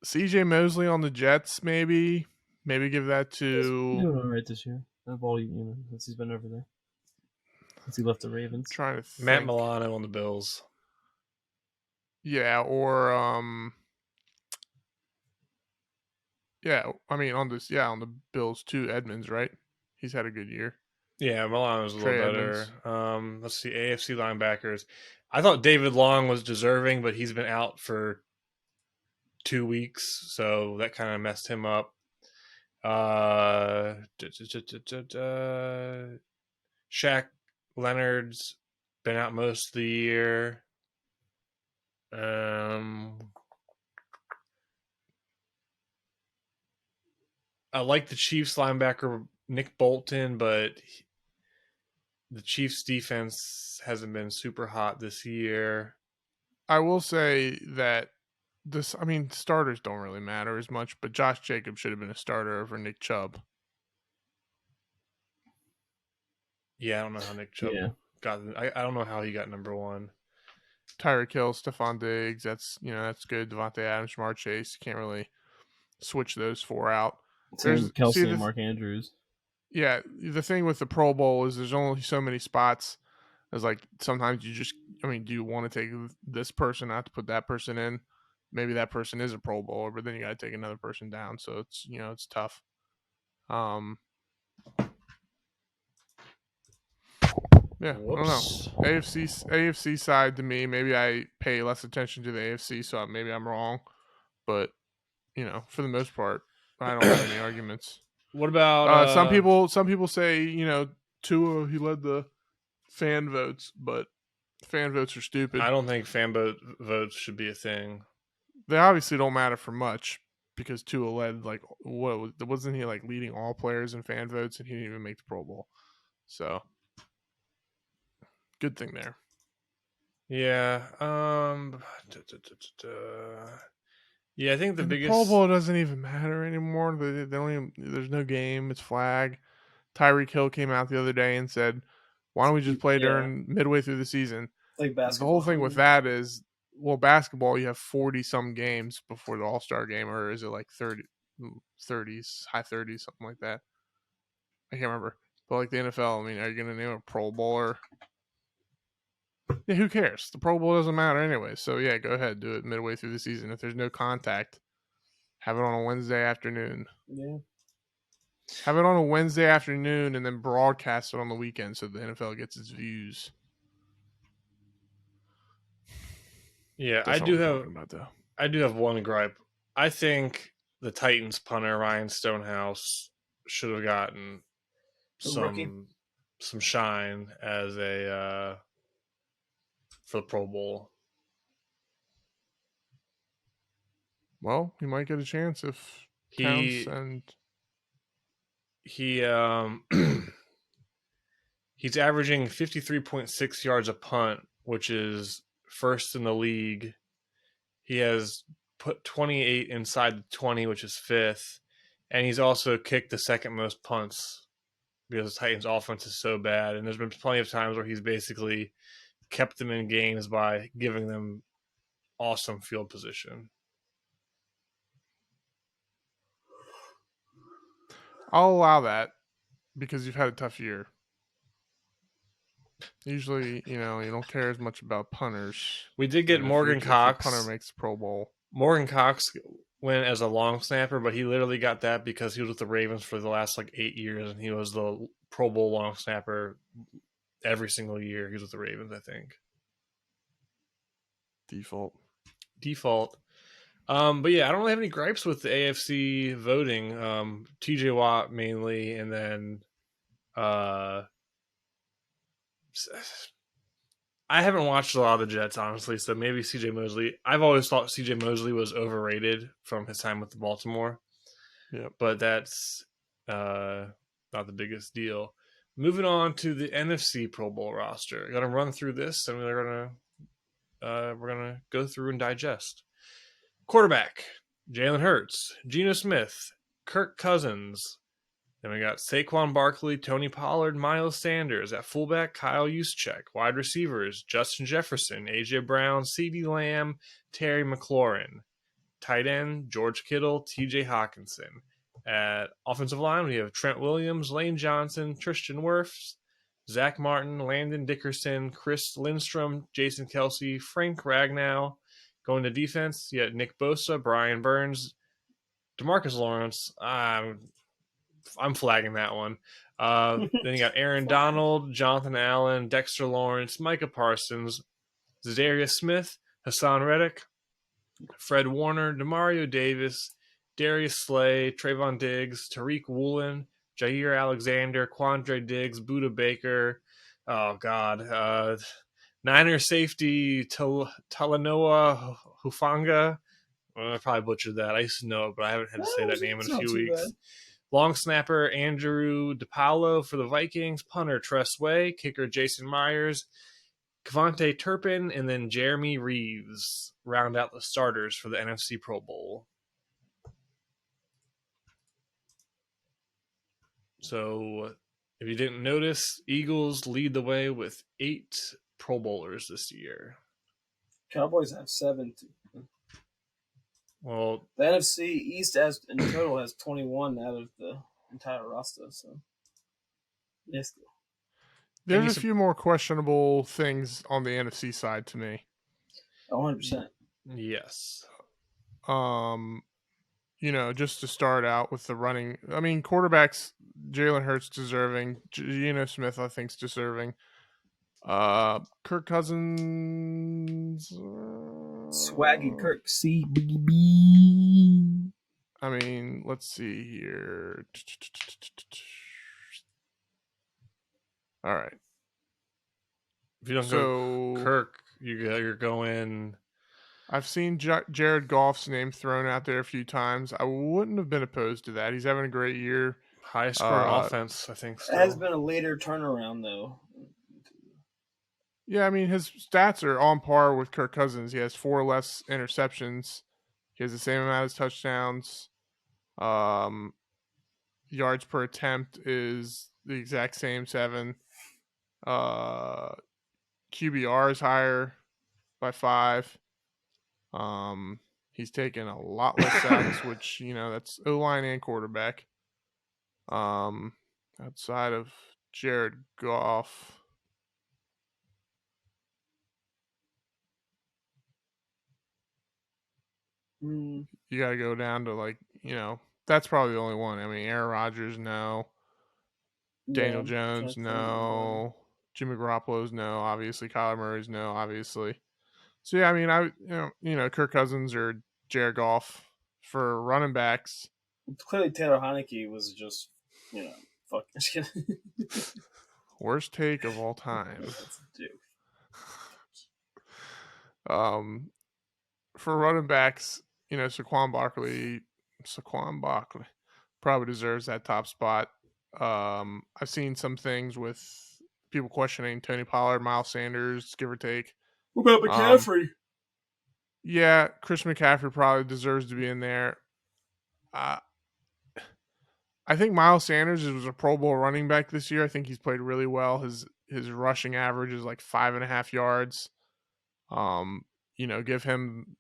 CJ Mosley on the Jets, maybe give that to. He's doing all right this year. Of all since he's been over there, since he left the Ravens. Trying to think. Matt Milano on the Bills. Yeah, or yeah, I mean on the Bills too. Edmonds, right? He's had a good year. Yeah, Milano's a little better. Let's see, AFC linebackers. I thought David Long was deserving, but he's been out for 2 weeks, so that kind of messed him up. Shaq Leonard's been out most of the year. I like the Chiefs linebacker Nick Bolton, but the Chiefs' defense hasn't been super hot this year. I will say that starters don't really matter as much, but Josh Jacobs should have been a starter over Nick Chubb. Yeah, I don't know how Nick Chubb got. I don't know how he got number one. Tyreek Hill, Stephon Diggs, that's good. Devontae Adams, Jamar Chase, can't really switch those four out. There's Kelsey and Mark Andrews. Yeah, the thing with the Pro Bowl is there's only so many spots. It's like sometimes you just, do you want to take this person out to put that person in? Maybe that person is a Pro Bowler, but then you got to take another person down. So it's, it's tough. Yeah, Whoops. I don't know. AFC side to me, maybe I pay less attention to the AFC, so maybe I'm wrong. But, for the most part, I don't have any arguments. What about some people say, Tua, he led the fan votes, but fan votes are stupid. I don't think fan votes should be a thing. They obviously don't matter for much because Tua led, wasn't he leading all players in fan votes, and he didn't even make the Pro Bowl. So good thing there. Yeah. Yeah, I think the biggest Pro Bowl doesn't even matter anymore. They don't even, there's no game. It's flag. Tyreek Hill came out the other day and said, "Why don't we just play during midway through the season?" Like basketball. The whole thing with that is, basketball, you have 40 some games before the All-Star game, or is it 30s, high 30s, something like that? I can't remember. But the NFL, are you going to name a Pro Bowler? Yeah, who cares? The Pro Bowl doesn't matter anyway. So yeah, go ahead, do it midway through the season. If there's no contact, have it on a Wednesday afternoon. Yeah. Have it on a Wednesday afternoon and then broadcast it on the weekend so the NFL gets its views. Yeah, I do have one gripe. I think the Titans punter Ryan Stonehouse should have gotten some shine as a for the Pro Bowl. Well, he might get a chance if Towns and he's averaging 53.6 yards a punt, which is first in the league. He has put 28 inside the 20, which is fifth, and he's also kicked the second most punts because the Titans' offense is so bad. And there's been plenty of times where he's basically kept them in games by giving them awesome field position. I'll allow that because you've had a tough year. Usually, you don't care as much about punters. We did get Morgan Cox. Punter makes the Pro Bowl. Morgan Cox went as a long snapper, but he literally got that because he was with the Ravens for the last 8 years, and he was the Pro Bowl long snapper every single year he was with the Ravens, I think. Default. But yeah, I don't really have any gripes with the AFC voting. TJ Watt mainly, and then I haven't watched a lot of the Jets, honestly, so maybe CJ Mosley. I've always thought CJ Mosley was overrated from his time with the Baltimore. Yeah, but that's not the biggest deal. Moving on to the NFC Pro Bowl roster. I'm gonna run through this, and we're gonna go through and digest. Quarterback: Jalen Hurts, Geno Smith, Kirk Cousins. Then we got Saquon Barkley, Tony Pollard, Miles Sanders. At fullback, Kyle Juszczyk. Wide receivers: Justin Jefferson, A.J. Brown, CeeDee Lamb, Terry McLaurin. Tight end: George Kittle, T.J. Hawkinson. At offensive line, we have Trent Williams, Lane Johnson, Tristan Wirfs, Zach Martin, Landon Dickerson, Chris Lindstrom, Jason Kelsey, Frank Ragnow. Going to defense, you got Nick Bosa, Brian Burns, DeMarcus Lawrence. I'm flagging that one. Then you got Aaron Donald, Jonathan Allen, Dexter Lawrence, Micah Parsons, Zadarius Smith, Hassan Reddick, Fred Warner, Demario Davis, Darius Slay, Trayvon Diggs, Tariq Woolen, Jair Alexander, Quandre Diggs, Buda Baker. Oh, God. Niner safety, Talanoa Hufanga. I probably butchered that. I used to know it, but I haven't had to say that name in a few weeks. Long snapper Andrew DePaulo for the Vikings, punter Tress Way, kicker Jason Myers, Kevontae Turpin, and then Jeremy Reeves round out the starters for the NFC Pro Bowl. So, if you didn't notice, Eagles lead the way with 8 Pro Bowlers this year. Cowboys have 7. Well, the NFC East has in total has 21 out of the entire roster. So, yes. There's a few more questionable things on the NFC side to me. 100%. Yes. Just to start out with the running. I mean, quarterbacks, Jalen Hurts deserving. Geno Smith, I think, is deserving. Kirk Cousins. Swaggy Kirk, CBB. I mean, let's see here. All right. If you don't go Kirk, you're going. I've seen Jared Goff's name thrown out there a few times. I wouldn't have been opposed to that. He's having a great year. Highest scoring offense, I think. It has been a later turnaround, though. Yeah, I mean, his stats are on par with Kirk Cousins. He has 4 less interceptions. He has the same amount of touchdowns. Yards per attempt is the exact same, 7. QBR is higher by 5. He's taken a lot less sacks, which, that's O-line and quarterback. Outside of Jared Goff. You got to go down to that's probably the only one. I mean, Aaron Rodgers, no. Daniel Jones, no. Jimmy Garoppolo's no. Obviously, Kyler Murray's no. Obviously. So yeah, I mean, Kirk Cousins or Jared Goff for running backs. Clearly, Taylor Heineke was just, fuck. Worst take of all time. For running backs, Saquon Barkley probably deserves that top spot. I've seen some things with people questioning Tony Pollard, Miles Sanders, give or take. What about McCaffrey? Yeah, Christian McCaffrey probably deserves to be in there. I think Miles Sanders was a Pro Bowl running back this year. I think he's played really well. His rushing average is like 5.5 yards. Give him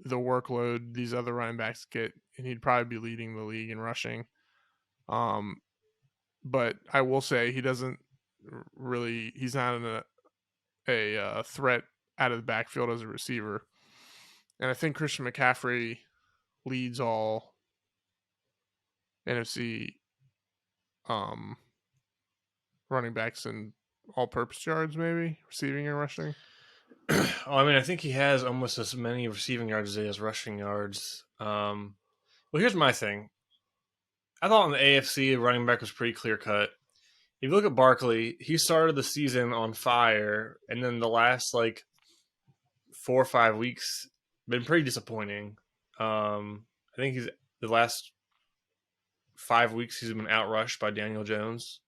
the workload these other running backs get, and he'd probably be leading the league in rushing. But I will say he's not a threat out of the backfield as a receiver. And I think Christian McCaffrey leads all NFC running backs in all-purpose yards, maybe receiving and rushing. I think he has almost as many receiving yards as he has rushing yards. Well, here's my thing. I thought in the AFC, running back was pretty clear cut. If you look at Barkley, he started the season on fire, and then the last 4 or 5 weeks been pretty disappointing. I think the last 5 weeks he's been outrushed by Daniel Jones.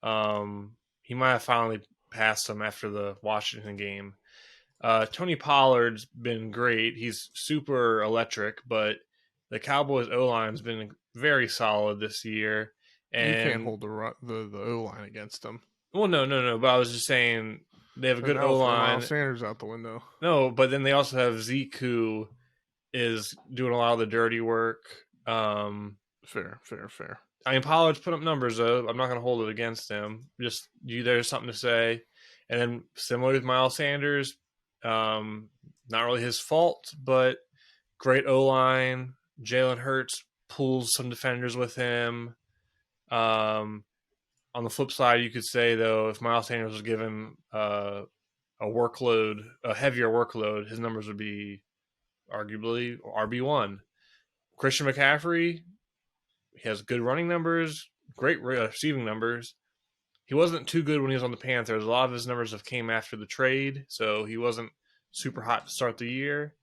He might have finally passed him after the Washington game. Tony Pollard's been great. He's super electric, but the Cowboys O-line's been very solid this year. And you can't hold the O-line against them. Well, no. But I was just saying they have a good O-line. Miles Sanders out the window. No, but then they also have Zeke, who is doing a lot of the dirty work. Fair. I mean, Pollard's put up numbers, though. I'm not going to hold it against him. Just there's something to say. And then similar with Miles Sanders, not really his fault, but great O-line. Jalen Hurts pulls some defenders with him. On the flip side, you could say, though, if Miles Sanders was given a heavier workload, his numbers would be arguably RB1. Christian McCaffrey, he has good running numbers, great receiving numbers. He wasn't too good when he was on the Panthers. A lot of his numbers have came after the trade, so he wasn't super hot to start the year.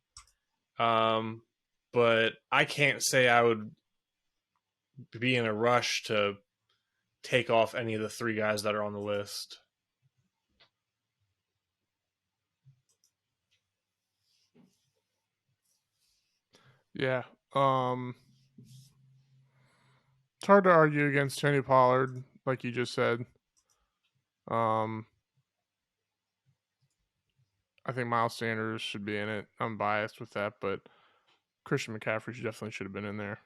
But I can't say I would be in a rush to take off any of the 3 guys that are on the list. Yeah. It's hard to argue against Tony Pollard, like you just said. I think Miles Sanders should be in it. I'm biased with that, but Christian McCaffrey definitely should have been in there.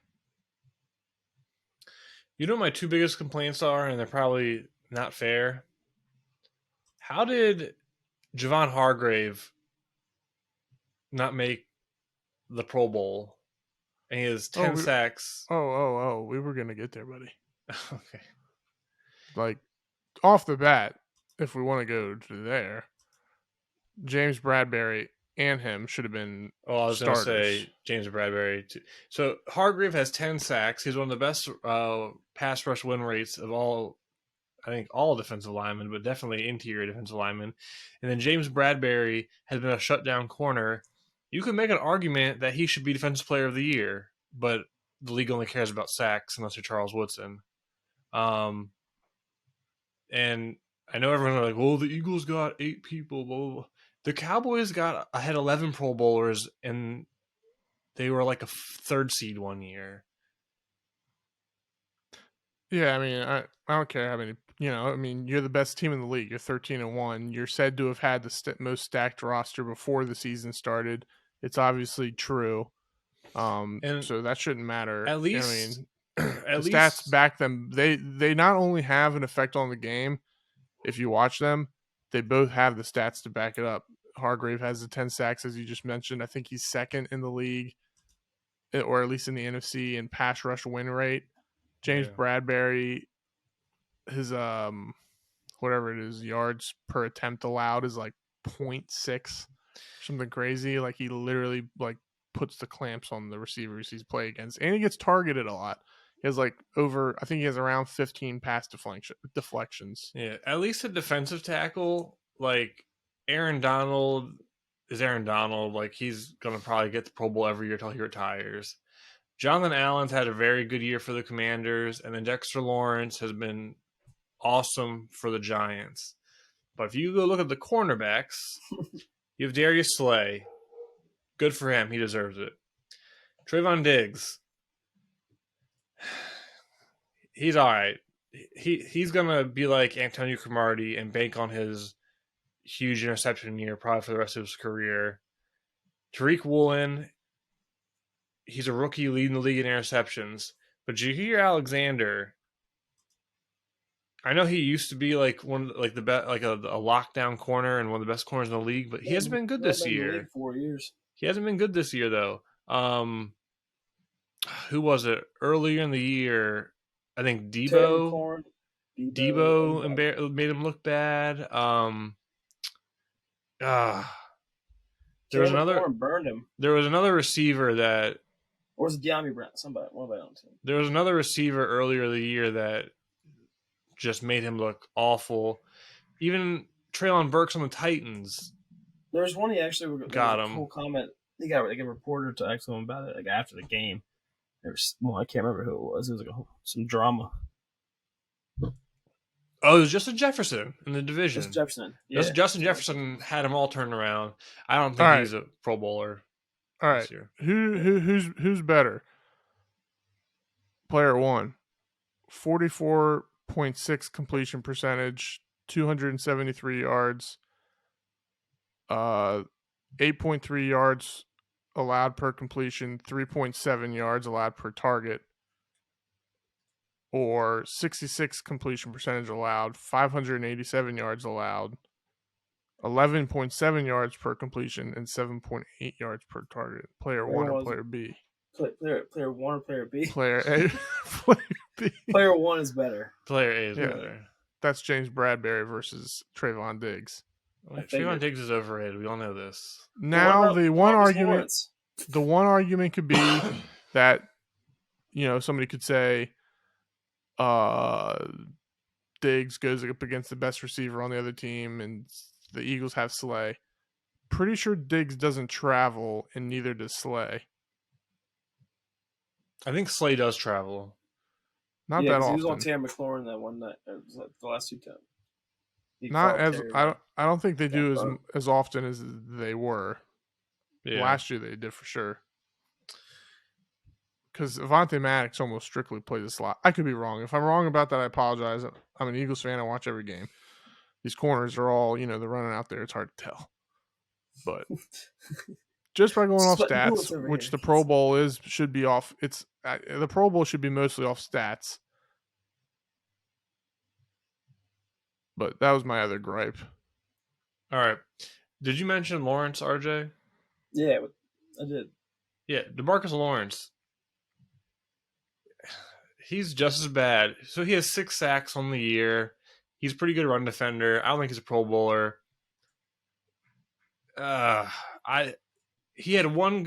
You know what my 2 biggest complaints are, and they're probably not fair? How did Javon Hargrave not make the Pro Bowl? And he has 10 sacks. We were going to get there, buddy. Okay. Like, off the bat, if we want to go to there, James Bradbury and him should have been I was going to starters. say James Bradbury too. So Hargrave has 10 sacks. He's one of the best pass rush win rates of all defensive linemen, but definitely interior defensive linemen. And then James Bradbury has been a shutdown corner. You could make an argument that he should be Defensive Player of the Year, but the league only cares about sacks unless you're Charles Woodson. And I know everyone's like, well, the Eagles got 8 people, blah, blah, blah. The Cowboys had 11 Pro Bowlers, and they were like a 3rd seed one year. Yeah, I mean, I don't care how many. You're the best team in the league. You're 13-1. You're said to have had the most stacked roster before the season started. It's obviously true. So that shouldn't matter. At least, stats back them. They not only have an effect on the game. If you watch them, they both have the stats to back it up. Hargrave has the 10 sacks, as you just mentioned. I think he's 2nd in the league, or at least in the NFC, in pass rush win rate. James Bradbury, his whatever it is, yards per attempt allowed is like 0.6, something crazy. Like, he literally like puts the clamps on the receivers he's playing against, and he gets targeted a lot. He has I think he has around 15 pass deflections. Yeah, at least a defensive tackle, like Aaron Donald is Aaron Donald. Like, he's going to probably get the Pro Bowl every year until he retires. Jonathan Allen's had a very good year for the Commanders, and then Dexter Lawrence has been awesome for the Giants. But if you go look at the cornerbacks, you have Darius Slay. Good for him. He deserves it. Trayvon Diggs. He's all right. He's going to be like Antonio Cromartie and bank on his huge interception year probably for the rest of his career. Tariq Woolen, he's a rookie leading the league in interceptions. But Jaheir Alexander, I know he used to be like the best, like a lockdown corner and one of the best corners in the league, but he hasn't been good this year. 4 years. He hasn't been good this year though. Who was it earlier in the year? I think Debo made him look bad. There was another receiver that, or was it De'Ami Brown? One of the team. There was another receiver earlier in the year that just made him look awful. Even Treylon Burks on the Titans. There was one he actually got him. Cool comment. He got like a reporter to ask him about it like after the game. I can't remember who it was. It was like some drama. Oh, it was Justin Jefferson in the division. Yeah. Justin Jefferson had them all turned around. I don't think he's a Pro Bowler. All right, who's better? Player 1, 44.6 completion percentage, 273 yards, 8.3 yards allowed per completion, 3.7 yards allowed per target, or 66 completion percentage allowed, 587 yards allowed, 11.7 yards per completion, and 7.8 yards per target. Player 1 or player B? Player 1 or player B? Player A. Player B. Player 1 is better. Player A is better. That's James Bradbury versus Trayvon Diggs. Trayvon Diggs is overrated. We all know this. Now the one argument could be that, somebody could say Diggs goes up against the best receiver on the other team and the Eagles have Slay. Pretty sure Diggs doesn't travel and neither does Slay. I think Slay does travel. Not Yeah, that because he was on often. Terry McLaurin that one night. It was like the last 2 times. He Not called as Terry, I don't think they do burnt. as often as they were. Yeah. Last year they did for sure. Because Avonte Maddox almost strictly plays a slot. I could be wrong. If I'm wrong about that, I apologize. I'm an Eagles fan. I watch every game. These corners are all, they're running out there. It's hard to tell. But just by going off Sweating bullets stats, over which here. the Pro Bowl should be off. The Pro Bowl should be mostly off stats. But that was my other gripe. All right. Did you mention Lawrence, RJ? Yeah, I did. Yeah, DeMarcus Lawrence. He's just as bad. So he has 6 sacks on the year. He's a pretty good run defender. I don't think he's a Pro Bowler. He had one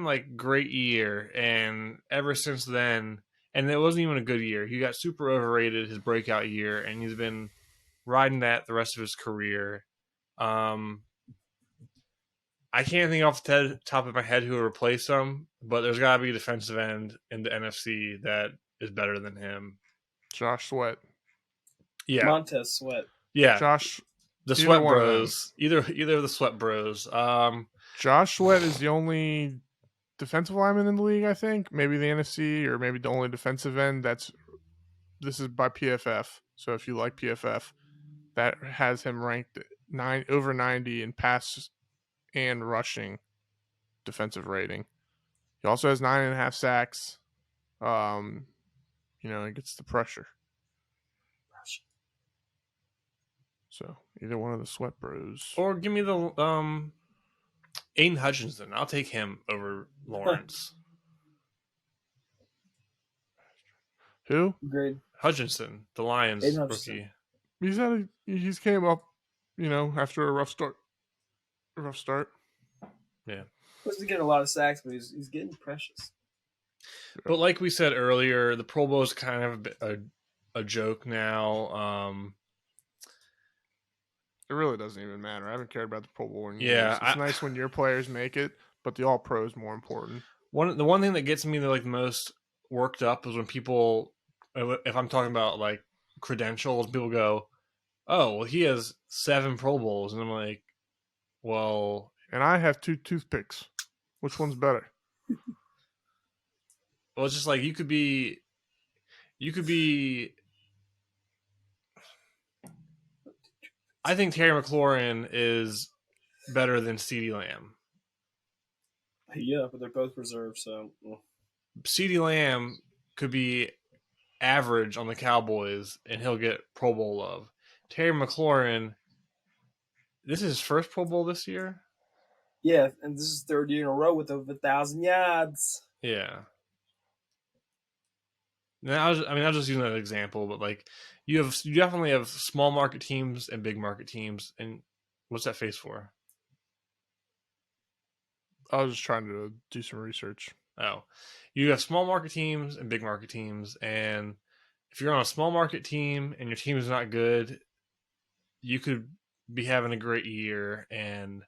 like great year, and ever since then, and it wasn't even a good year. He got super overrated his breakout year, and he's been riding that the rest of his career. I can't think off the top of my head who will replace him, but there's got to be a defensive end in the NFC that is better than him. Josh Sweat. Yeah. Montez Sweat. Yeah. Josh. The Sweat Bros. Either of the Sweat Bros. Josh Sweat is the only defensive lineman in the league, I think. Maybe the NFC, or maybe the only defensive end this is by PFF. So if you like PFF, that has him ranked over 90 in pass and rushing defensive rating. He also has 9.5 sacks. He gets the pressure. So either one of the Sweat Bros. Or give me the Aiden Hutchinson. I'll take him over Lawrence. Who? Agreed. Hutchinson, the Lions rookie. He's came up, after a rough start. Yeah. Wasn't getting a lot of sacks, but he's getting precious. But like we said earlier, the Pro Bowl is kind of a joke now. It really doesn't even matter. I haven't cared about the Pro Bowl in years. Yeah, It's nice when your players make it, but the All Pro is more important. The one thing that gets me the most worked up is when people, if I'm talking about like credentials, people go, "Oh, well, he has 7 Pro Bowls," and I'm like, "Well," and I have 2 toothpicks. Which one's better? Well, it's just like you could be. I think Terry McLaurin is better than CeeDee Lamb. Yeah, but they're both reserved, so. CeeDee Lamb could be average on the Cowboys, and he'll get Pro Bowl love. Terry McLaurin, this is his first Pro Bowl this year? Yeah, and this is 3rd year in a row with over 1,000 yards. Yeah. Now, I was just using that example, but like you definitely have small market teams and big market teams. And what's that face for? I was just trying to do some research. Oh, you have small market teams and big market teams, and if you're on a small market team and your team is not good, you could be having a great year, and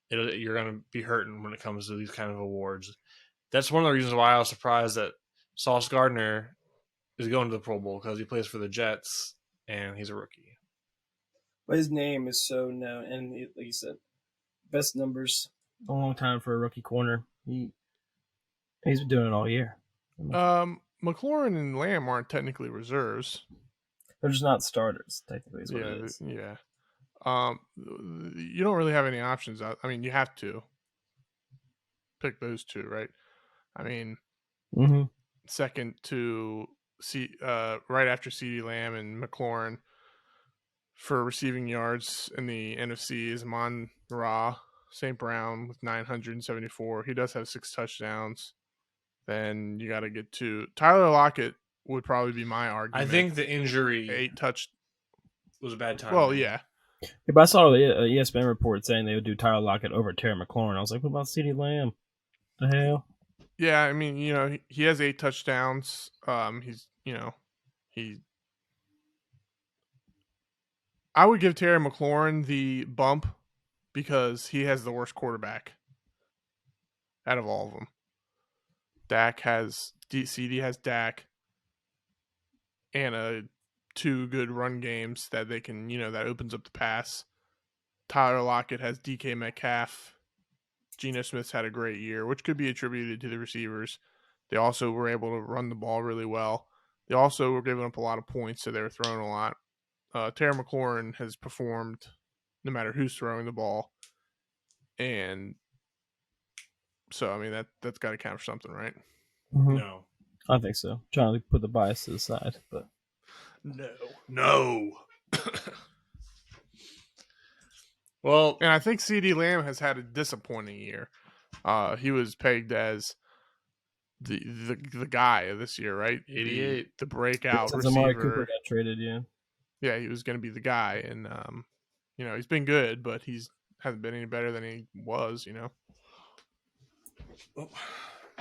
you're going to be hurting when it comes to these kind of awards. That's one of the reasons why I was surprised that Sauce Gardner is going to the Pro Bowl, because he plays for the Jets and he's a rookie. But his name is so known, and like you said, best numbers. A long time for a rookie corner. He's been doing it all year. McLaurin and Lamb aren't technically reserves. They're just not starters, technically, is what it is. Yeah. You don't really have any options. I mean, you have to pick those 2, right? I mean, second to right after CeeDee Lamb and McLaurin for receiving yards in the NFC is Amon-Ra St. Brown with 974. He does have 6 touchdowns. Then you got to get to Tyler Lockett would probably be my argument. I think the injury 8 touch was a bad time. Well, yeah. Yeah, but I saw the ESPN report saying they would do Tyler Lockett over Terry McLaurin. I was like, what about CeeDee Lamb? The hell? Yeah, I mean, he has 8 touchdowns. I would give Terry McLaurin the bump because he has the worst quarterback out of all of them. CD has Dak. and two good run games that they can, that opens up the pass. Tyler Lockett has DK Metcalf. Geno Smith's had a great year, which could be attributed to the receivers. They also were able to run the ball really well. They also were giving up a lot of points, so they were throwing a lot. Terry McLaurin has performed no matter who's throwing the ball. And so, I mean, that's got to count for something, right? Mm-hmm. No. I think so. Trying to put the bias to the side, but no. Well, and I think CeeDee Lamb has had a disappointing year. He was pegged as the guy this year, right? 88, the breakout since receiver. Amari Cooper got traded, Yeah, he was going to be the guy, and he's been good, but hasn't been any better than he was.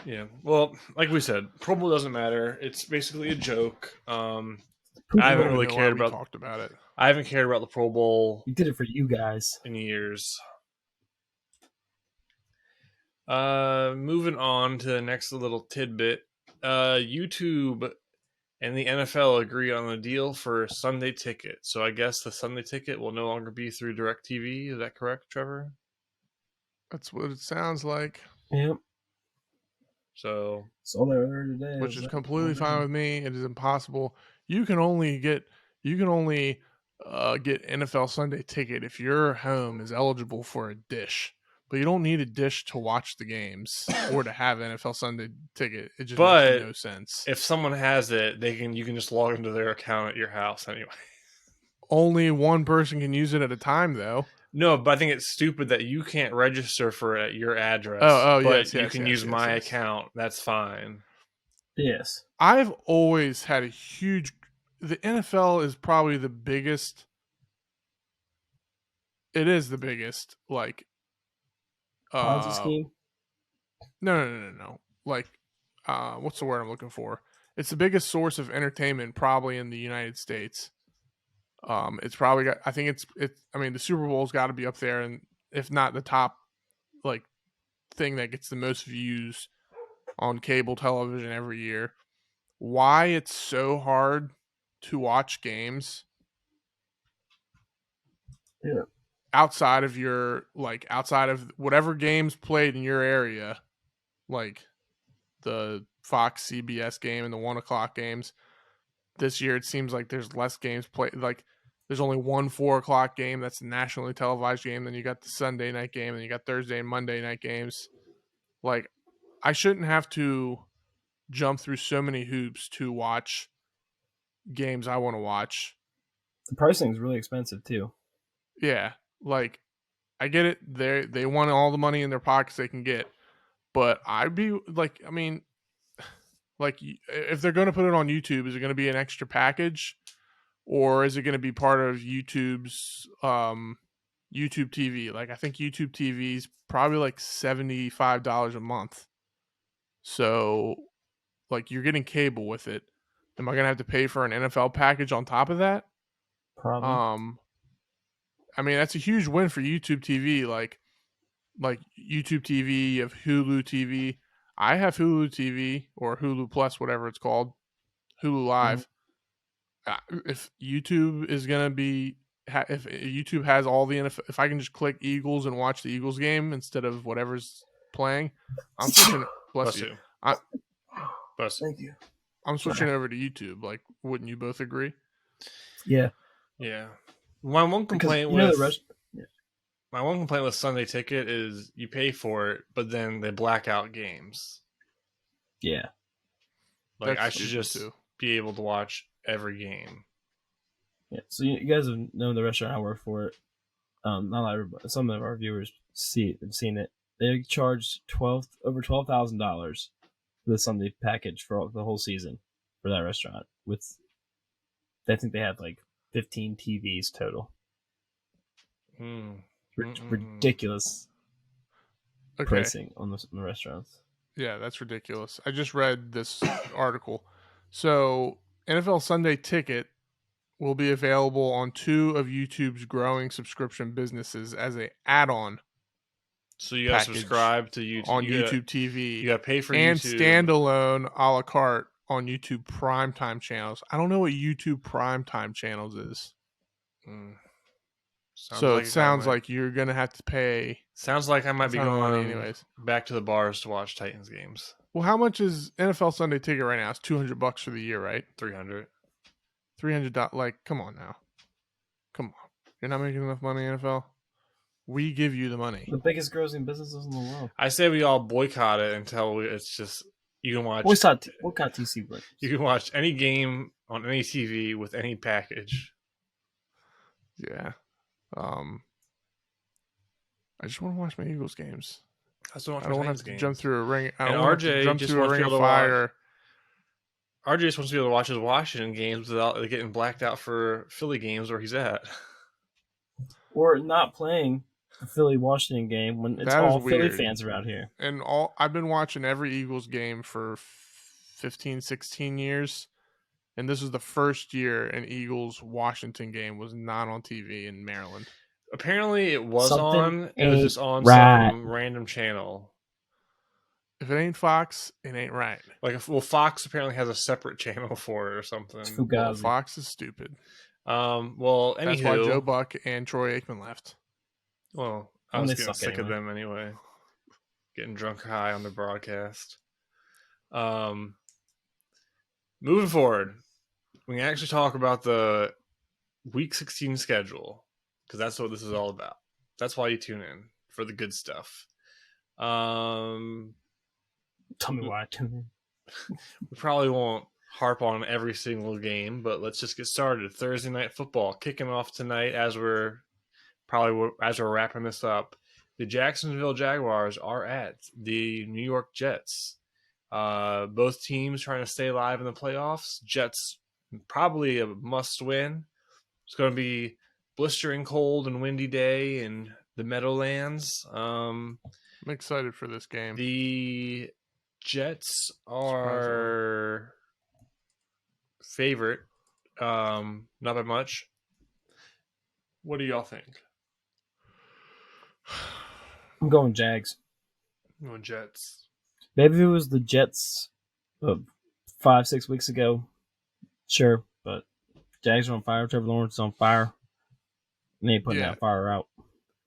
Yeah. Well, like we said, Pro Bowl doesn't matter. It's basically a joke. I haven't really cared about. Talked about it. I haven't cared about the Pro Bowl. We did it for you guys in years. Moving on to the next little tidbit. YouTube and the NFL agree on a deal for Sunday Ticket. So I guess the Sunday Ticket will no longer be through DirecTV. Is that correct, Trevor? That's what it sounds like. Yep. So all they heard today, which is completely fine with me. It is impossible. You can only get NFL Sunday Ticket if your home is eligible for a dish. But you don't need a dish to watch the games or to have NFL Sunday Ticket. It just makes no sense. If someone has it, you can just log into their account at your house anyway. Only one person can use it at a time, though. No, but I think it's stupid that you can't register for it at your address. But yes, you can use my account. That's fine. Yes. I've always had a huge... The NFL is probably the biggest... It is the biggest, like... Ponzi scheme? No. Like, what's the word I'm looking for? It's the biggest source of entertainment probably in the United States. It's probably got, I think I mean, the Super Bowl's got to be up there, and if not the top, like, thing that gets the most views on cable television every year. Why it's so hard to watch games? Yeah. Outside of whatever games played in your area, like the Fox CBS game and the 1:00 games. This year, it seems like there's less games played. Like, there's only one 4:00 game that's a nationally televised game. Then you got the Sunday night game, and you got Thursday and Monday night games. Like, I shouldn't have to jump through so many hoops to watch games I want to watch. The pricing is really expensive too. Yeah, like, I get it. They want all the money in their pockets they can get, but I'd be like, I mean. Like, if they're going to put it on YouTube, is it going to be an extra package, or is it going to be part of YouTube's YouTube TV? Like, I think YouTube TV is probably like $75 a month. So, like, you're getting cable with it. Am I going to have to pay for an NFL package on top of that? Probably. I mean, that's a huge win for YouTube TV. Like YouTube TV, you have Hulu TV. I have Hulu TV or Hulu Plus, whatever it's called, Hulu Live. If YouTube is going to be, if YouTube has all the NFL, if I can just click Eagles and watch the Eagles game instead of whatever's playing, I'm switching. Bless you. Thank you. I'm switching over to YouTube. Like, wouldn't you both agree? Yeah. Yeah. My one complaint My one complaint with Sunday Ticket is you pay for it, but then they black out games. Yeah. Like, I should just be able to watch every game. Yeah. So you guys have known the restaurant I work for. Not everybody. Some of our viewers have seen it. They charged over $12,000 for the Sunday package for the whole season for that restaurant. I think they had like 15 TVs total. Ridiculous pricing on the restaurants. Yeah, that's ridiculous. I just read this article. So, NFL Sunday Ticket will be available on 2 of YouTube's growing subscription businesses as an add-on. So you got to subscribe to YouTube on YouTube TV. You got to pay for and YouTube. Standalone a la carte on YouTube primetime channels. I don't know what YouTube primetime channels is. So it sounds like you're gonna have to pay. Sounds like I might be going anyways. back to the bars to watch Titans games. Well, how much is NFL Sunday Ticket right now? It's $200 for the year, right? $300. $300. Like, come on now. Come on. You're not making enough money, NFL? We give you the money. The biggest grossing businesses in the world. I say we all boycott it until it's just you can watch. Boycott TC break. You can watch any game on any TV with any package. Yeah. I just want to watch my Eagles games. I don't want to have to jump through a ring. I and don't want to jump through a ring of fire. RJ just wants to be able to watch his Washington games without getting blacked out for Philly games where he's at. Or not playing the Philly-Washington game when it's all Philly fans around here. And I've been watching every Eagles game for 15, 16 years. And this is the first year an Eagles-Washington game was not on TV in Maryland. Apparently it was on. It was just on some random channel. If it ain't Fox, it ain't right. Fox apparently has a separate channel for it or something. Well, Fox is stupid. Anywho, that's why Joe Buck and Troy Aikman left. Well, I was getting sick of them anyway. Getting drunk high on the broadcast. Moving forward, we can actually talk about the Week 16 schedule because that's what this is all about. That's why you tune in, for the good stuff. Tell me why I tune in. We probably won't harp on every single game, but let's just get started. Thursday Night Football kicking off tonight as we're wrapping this up. The Jacksonville Jaguars are at the New York Jets. Both teams trying to stay alive in the playoffs. Jets probably a must win. It's going to be blistering cold and windy day in the Meadowlands. I'm excited for this game. The Jets are favorite, not by much. What do y'all think? I'm going Jags. I'm going Jets. Maybe if it was the Jets 5-6 weeks ago, sure, but Jags are on fire. Trevor Lawrence is on fire. And they ain't putting that fire out.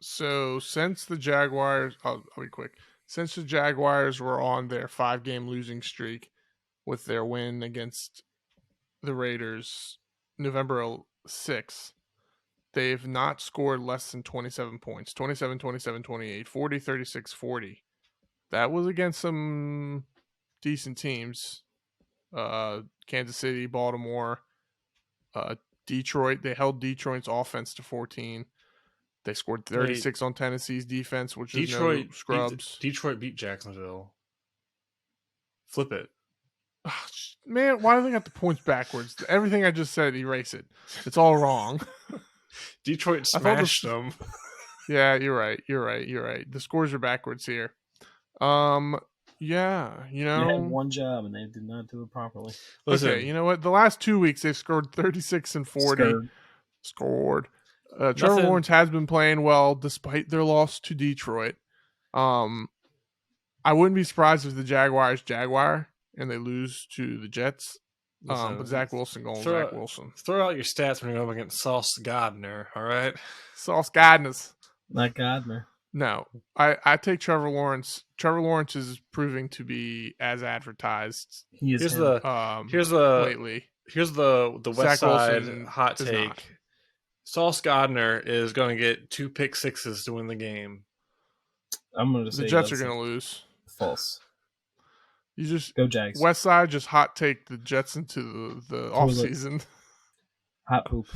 So since the Jaguars, I'll be quick. Since the Jaguars were on their 5-game losing streak with their win against the Raiders November 6th, they've not scored less than 27 points. 27, 27, 28, 40, 36, 40. That was against some decent teams. Kansas City, Baltimore, Detroit. They held Detroit's offense to 14. They scored 36 on Tennessee's defense, which is no scrubs. Detroit beat Jacksonville. Flip it. Oh, man, why do they got the points backwards? Everything I just said, erase it. It's all wrong. Detroit smashed them. Yeah, you're right. The scores are backwards here. Yeah, they had one job and they did not do it properly. Listen, okay, you know what? The last 2 weeks they've scored 36 and 40. Scored. Trevor Lawrence has been playing well despite their loss to Detroit. I wouldn't be surprised if the Jaguars Jaguar and they lose to the Jets. But Zach Wilson going Zach Wilson. Throw out your stats when you're up against Sauce Gardner, all right? Sauce Gardner's. Not Gardner. No. I take Trevor Lawrence. Trevor Lawrence is proving to be as advertised. He is lately. Here's the West Zach Side Wilson hot take. Not. Sauce Gardner is going to get 2 pick sixes to win the game. I'm going to say the Jets are going to lose. False. You just go Jags. West Side just hot take the Jets into the off season. Hot poop.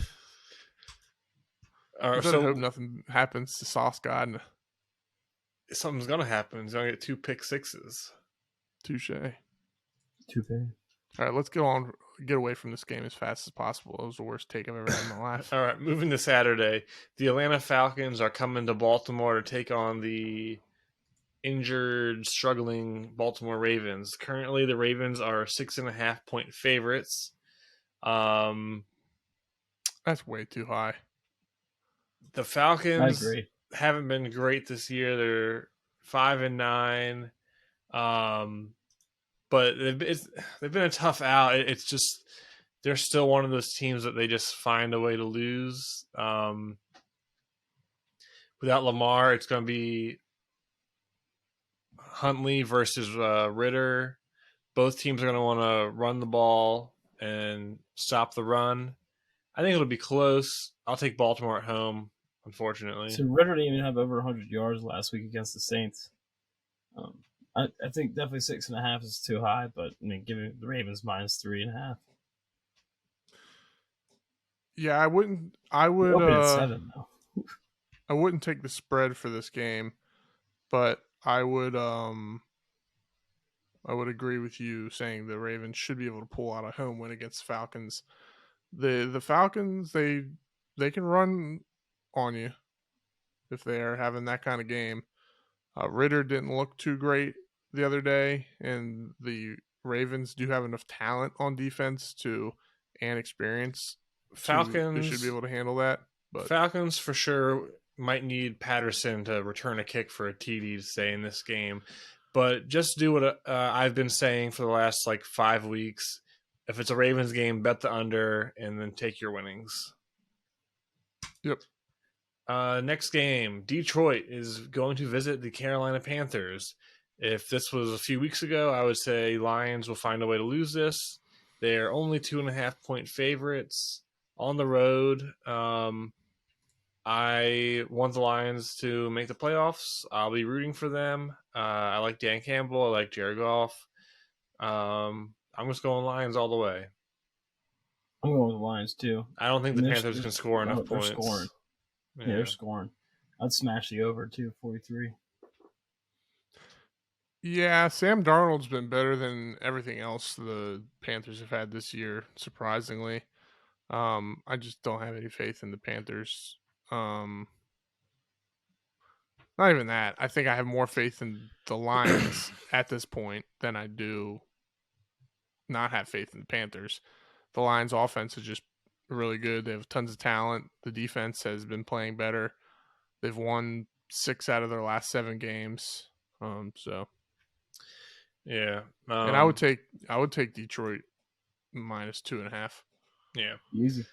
I hope nothing happens to Sauce Gardner. Something's going to happen. He's going to get 2 pick sixes. Touche. Too bad. All right, let's get away from this game as fast as possible. It was the worst take I've ever had in my life. All right, moving to Saturday. The Atlanta Falcons are coming to Baltimore to take on the injured, struggling Baltimore Ravens. Currently, the Ravens are 6.5-point favorites. That's way too high. The Falcons I agree. Haven't been great this year. They're 5-9. But but they've been a tough out. It's just they're still one of those teams that they just find a way to lose. Without Lamar, it's going to be Huntley versus Ritter. Both teams are going to want to run the ball and stop the run. I think it'll be close. I'll take Baltimore at home, unfortunately. So Ritter didn't even have over 100 yards last week against the Saints. I think definitely 6.5 is too high, but I mean, give me the Ravens minus 3.5. Yeah, I would. Open at 7 though. I wouldn't take the spread for this game, but I would agree with you saying the Ravens should be able to pull out a home win against the Falcons. The Falcons, they can run on you if they are having that kind of game. Ritter didn't look too great the other day, and the Ravens do have enough talent on defense and experience. Falcons, they should be able to handle that. But Falcons for sure might need Patterson to return a kick for a TD to stay in this game. But just do what I've been saying for the last 5 weeks. If it's a Ravens game, bet the under and then take your winnings. Yep. Next game, Detroit is going to visit the Carolina Panthers. If this was a few weeks ago, I would say Lions will find a way to lose this. They're only 2.5-point favorites on the road. I want the Lions to make the playoffs. I'll be rooting for them. I like Dan Campbell. I like Jared Goff. I'm just going Lions all the way. I'm going with the Lions too. I don't think the Panthers can score enough points. They're scoring. Yeah, they're scoring. I'd smash the over too, 43. Yeah, Sam Darnold's been better than everything else the Panthers have had this year, surprisingly. I just don't have any faith in the Panthers. Not even that. I think I have more faith in the Lions at this point than I do not have faith in the Panthers. The Lions' offense is just really good. They have tons of talent. The defense has been playing better. They've won 6 out of their last 7 games. Yeah, and I would take Detroit minus 2.5. Yeah, easy.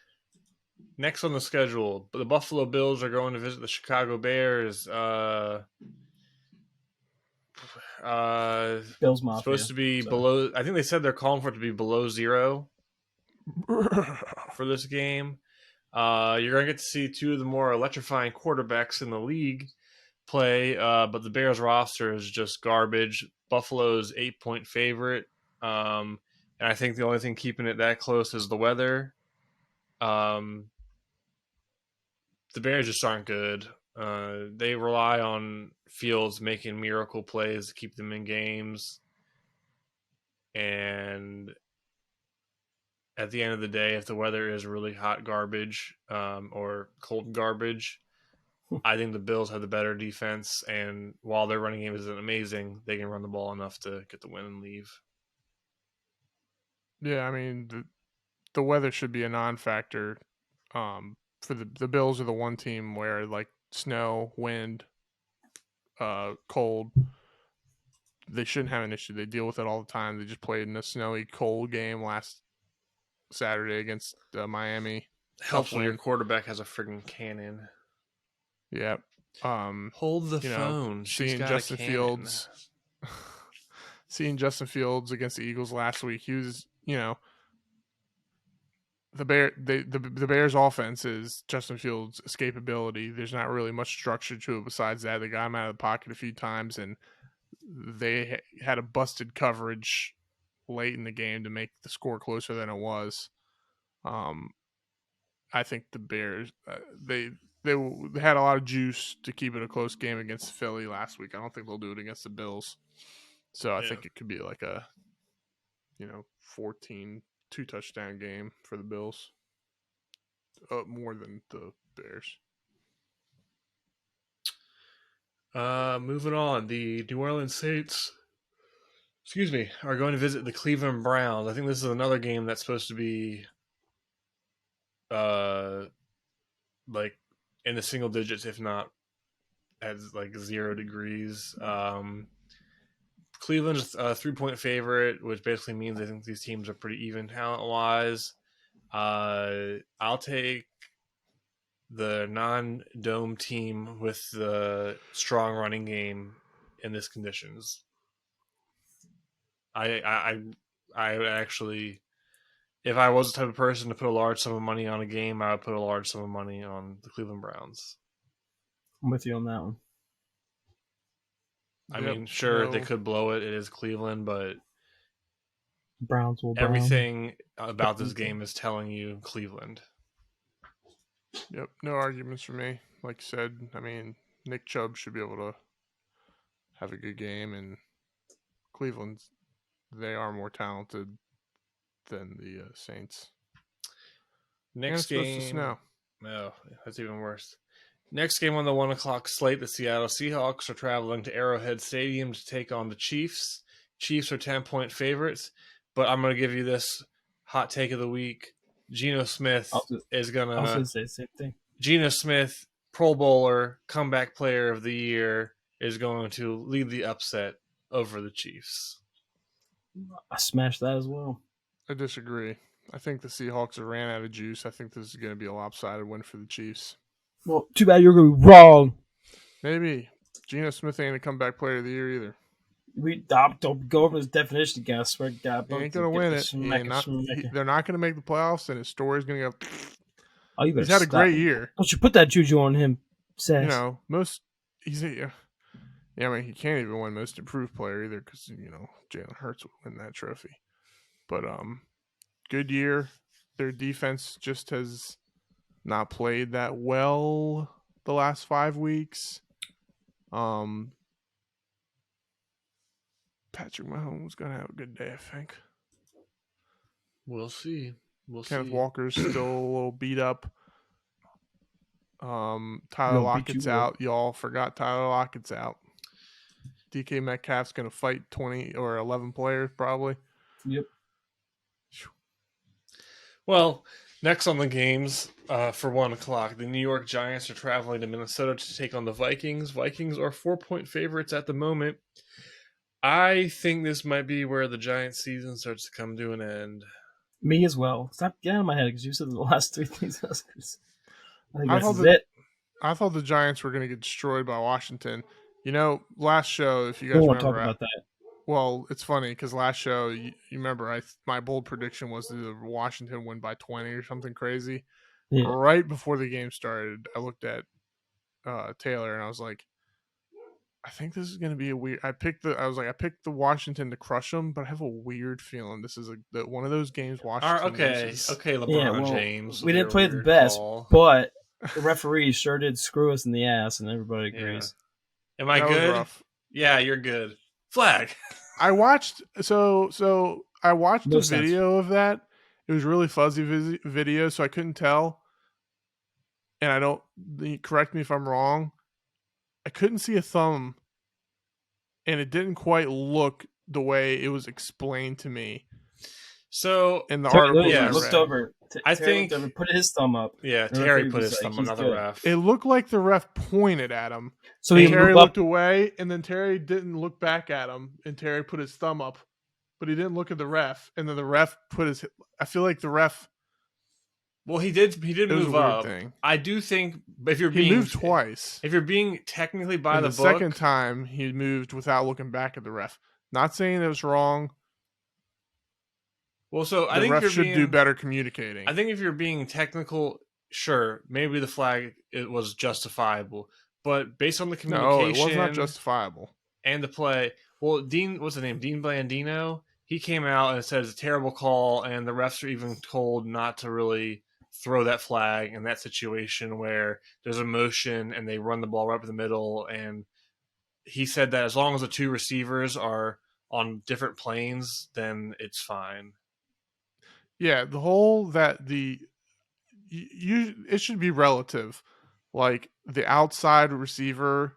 Next on the schedule, the Buffalo Bills are going to visit the Chicago Bears. Bills Mafia. Supposed to be below. I think they said they're calling for it to be below 0 for this game. You're going to get to see 2 of the more electrifying quarterbacks in the league play, but the Bears roster is just garbage. Buffalo's 8-point favorite, and I think the only thing keeping it that close is the weather. The Bears just aren't good. They rely on Fields making miracle plays to keep them in games. And at the end of the day, if the weather is really hot garbage or cold garbage, I think the Bills have the better defense. And while their running game isn't amazing, they can run the ball enough to get the win and leave. Yeah, I mean, the weather should be a non-factor. For the Bills are the one team where snow, wind, cold, they shouldn't have an issue. They deal with it all the time. They just played in a snowy, cold game last Saturday against Miami. Helps when your quarterback has a friggin' cannon. Yeah. Hold the phone. Seeing Justin Fields against the Eagles last week, he was, the Bears' offense is Justin Fields' escapability. There's not really much structure to it besides that. They got him out of the pocket a few times, and they had a busted coverage late in the game to make the score closer than it was. I think the Bears they had a lot of juice to keep it a close game against Philly last week. I don't think they'll do it against the Bills. So I think it could be like a 14 2-touchdown game for the Bills. More than the Bears. Moving on, the New Orleans Saints, are going to visit the Cleveland Browns. I think this is another game that's supposed to be, in the single digits, if not at 0 degrees. Cleveland's a 3-point favorite, which basically means I think these teams are pretty even talent-wise. I'll take the non-dome team with the strong running game in this conditions. I actually, if I was the type of person to put a large sum of money on a game, I would put a large sum of money on the Cleveland Browns. I'm with you on that one. I mean, sure, they could blow it. It is Cleveland, but Browns will everything about this game is telling you Cleveland. Yep, no arguments for me. Like you said, I mean, Nick Chubb should be able to have a good game, and Cleveland, they are more talented than the Saints. Next game, supposed to snow. No, that's even worse. Next game on the 1 o'clock slate, the Seattle Seahawks are traveling to Arrowhead Stadium to take on the Chiefs. Chiefs are 10-point favorites, but I'm going to give you this hot take of the week. Geno Smith is going to... I was going to say the same thing. Geno Smith, Pro Bowler, comeback player of the year, is going to lead the upset over the Chiefs. I smashed that as well. I disagree. I think the Seahawks have ran out of juice. I think this is going to be a lopsided win for the Chiefs. Well, too bad you're going to be wrong. Maybe. Geno Smith ain't a comeback player of the year either. We don't go over his definition again. I swear to God. He ain't going to win it. They're not going to make the playoffs, and his story's going to go... Oh, you he's had a great year. Don't you put that juju on him, Sass. You know, I mean, he can't even win Most Improved Player either because, Jalen Hurts would win that trophy. But good year. Their defense just has not played that well the last 5 weeks. Patrick Mahomes going to have a good day, I think. We'll see. Kenneth Walker's still a little beat up. Tyler Lockett's out. Y'all forgot Tyler Lockett's out. DK Metcalf's going to fight 20 or 11 players probably. Yep. Well, next on the games for 1 o'clock, the New York Giants are traveling to Minnesota to take on the Vikings. Vikings are 4-point favorites at the moment. I think this might be where the Giants season starts to come to an end. Me as well. Stop getting out of my head because you said the last 3 things. I thought the Giants were going to get destroyed by Washington. Last show, if you guys remember, talk about that. Well, it's funny because last show, you remember, my bold prediction was that Washington win by 20 or something crazy. Yeah. Right before the game started, I looked at Taylor and I was like, I think this is going to be a weird. I picked the Washington to crush them, but I have a weird feeling this is one of those games. Washington. Okay, LeBron James. We didn't play the best, but the referees sure did screw us in the ass, and everybody agrees. Yeah. Am I good? Yeah, you're good. Flag. I watched I watched the video of that. It was really fuzzy video, so I couldn't tell. And correct me if I'm wrong. I couldn't see a thumb, and it didn't quite look the way it was explained to me. So in the article, looked over. I think put his thumb up. Yeah, Terry put his thumb on the ref. It looked like the ref pointed at him. So Terry looked away, and then Terry didn't look back at him, and Terry put his thumb up, but he didn't look at the ref, and then the ref put his. I feel like the ref. Well, he did move up. Thing. I do think if you're he moved twice. If you're being technically by the book, second time he moved without looking back at the ref. Not saying it was wrong. Well, so I think the ref should do better communicating. I think if you're being technical, sure, maybe the flag was justifiable, but based on the communication, no, it was not justifiable. And the play, well, what's the name? Dean Blandino. He came out and said it's a terrible call, and the refs are even told not to really throw that flag in that situation where there's a motion and they run the ball right up the middle. And he said that as long as the two receivers are on different planes, then it's fine. Yeah, it should be relative. Like the outside receiver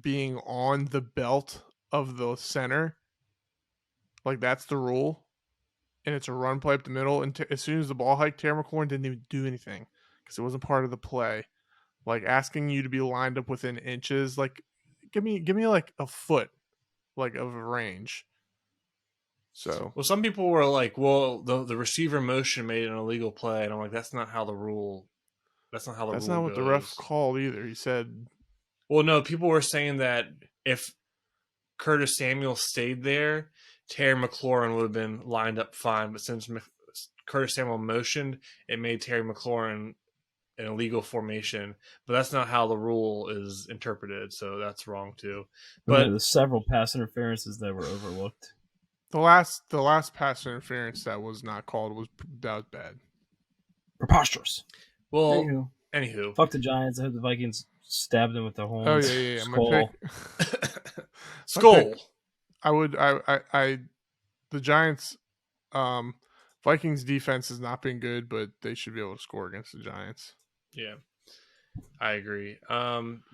being on the belt of the center, like that's the rule. And it's a run play up the middle. And as soon as the ball hiked, Terry McLaurin didn't even do anything because it wasn't part of the play. Like asking you to be lined up within inches, like give me like a foot like of a range. So Well, some people were like, "Well, the receiver motion made an illegal play," and I'm like, "That's not how the rule. That's not how the that's rule not what the ref goes." called either. He said, Well, no, people were saying that if Curtis Samuel stayed there, Terry McLaurin would have been lined up fine. But since Curtis Samuel motioned, it made Terry McLaurin an illegal formation. But that's not how the rule is interpreted, so that's wrong too. But there's several pass interferences that were overlooked. the last pass interference that was not called was bad. Preposterous. well, anywho, Fuck the Giants. I hope the Vikings stabbed them with their horns. Oh yeah. Skull. Skull. The Giants, Vikings defense has not been good, but they should be able to score against the Giants. Yeah, I agree.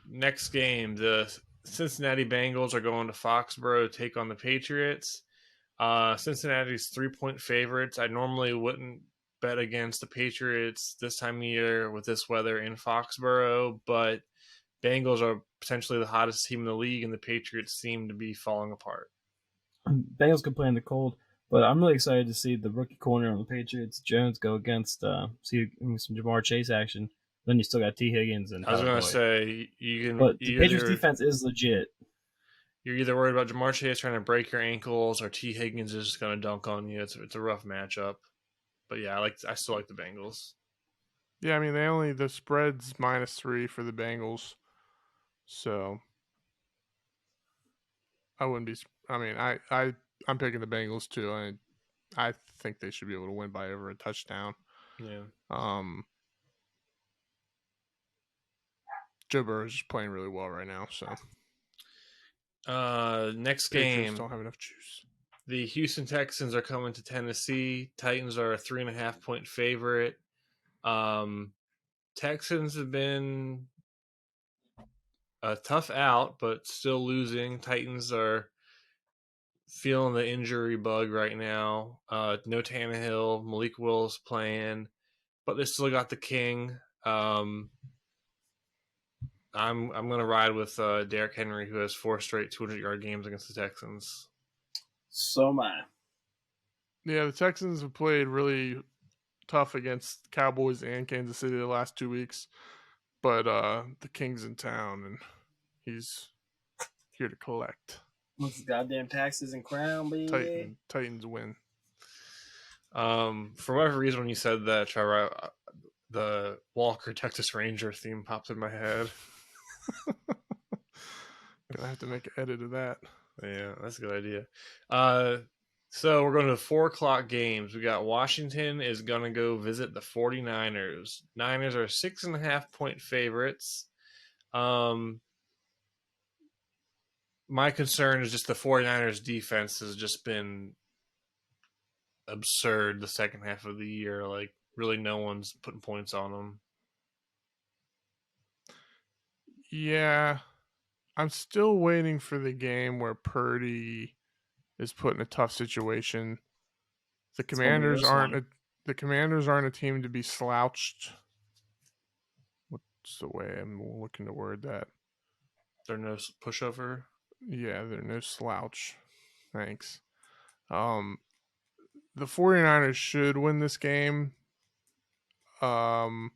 Next game, the Cincinnati Bengals are going to Foxborough to take on the Patriots. Cincinnati's 3-point favorites. I normally wouldn't bet against the Patriots this time of year with this weather in Foxborough, but Bengals are potentially the hottest team in the league, and the Patriots seem to be falling apart. Bengals can play in the cold, but I'm really excited to see the rookie corner on the Patriots, Jones, go against see some Jamar Chase action. Then you still got T. Higgins and. I was going to say but the Patriots defense is legit. You're either worried about Jamar Chase trying to break your ankles, or T. Higgins is just going to dunk on you. It's a rough matchup, but yeah, I still like the Bengals. Yeah, I mean the spread's -3 for the Bengals, so I wouldn't be. I mean, I'm picking the Bengals too. I think they should be able to win by over a touchdown. Yeah. Joe Burrow is just playing really well right now. So, next Patriots game, don't have enough juice. The Houston Texans are coming to Tennessee. Titans are a 3.5-point favorite. Texans have been a tough out, but still losing. Titans are feeling the injury bug right now. No Tannehill, Malik Willis playing, but they still got the king. I'm going to ride with Derrick Henry, who has 4 straight 200-yard games against the Texans. So am I. Yeah, the Texans have played really tough against Cowboys and Kansas City the last 2 weeks, but the King's in town and he's here to collect. What's his goddamn taxes and crown, baby? Titans win. For whatever reason, when you said that, Trevor, the Walker Texas Ranger theme popped in my head. Gonna have to make an edit of that. Yeah, that's a good idea. So we're going to 4:00 games. We got Washington is going to go visit the 49ers. Niners are 6.5-point favorites. My concern is just the 49ers defense has just been absurd the second half of the year. Like, really no one's putting points on them. Yeah. I'm still waiting for the game where Purdy is put in a tough situation. The Commanders aren't a team to be slouched. What's the way I'm looking to word that? They're no pushover. Yeah, they're no slouch. Thanks. The 49ers should win this game. But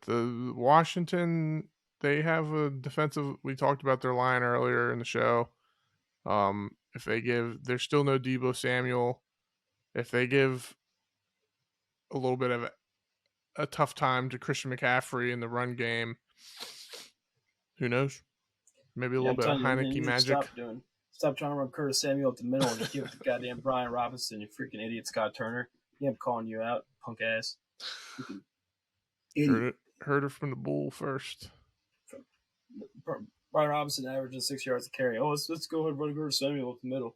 the Washington, they have a defensive. We talked about their line earlier in the show. If they give, there's still no Deebo Samuel. If they give a little bit of a tough time to Christian McCaffrey in the run game, who knows? Maybe a little bit of Heineke magic. Stop trying to run Curtis Samuel up the middle and just give it to goddamn Brian Robinson, you freaking idiot Scott Turner. Yeah, I'm calling you out, punk ass. Heard it from the bull first. Brian Robinson averaging 6 yards to carry. Oh, let's go ahead and run Curtis Samuel up the middle.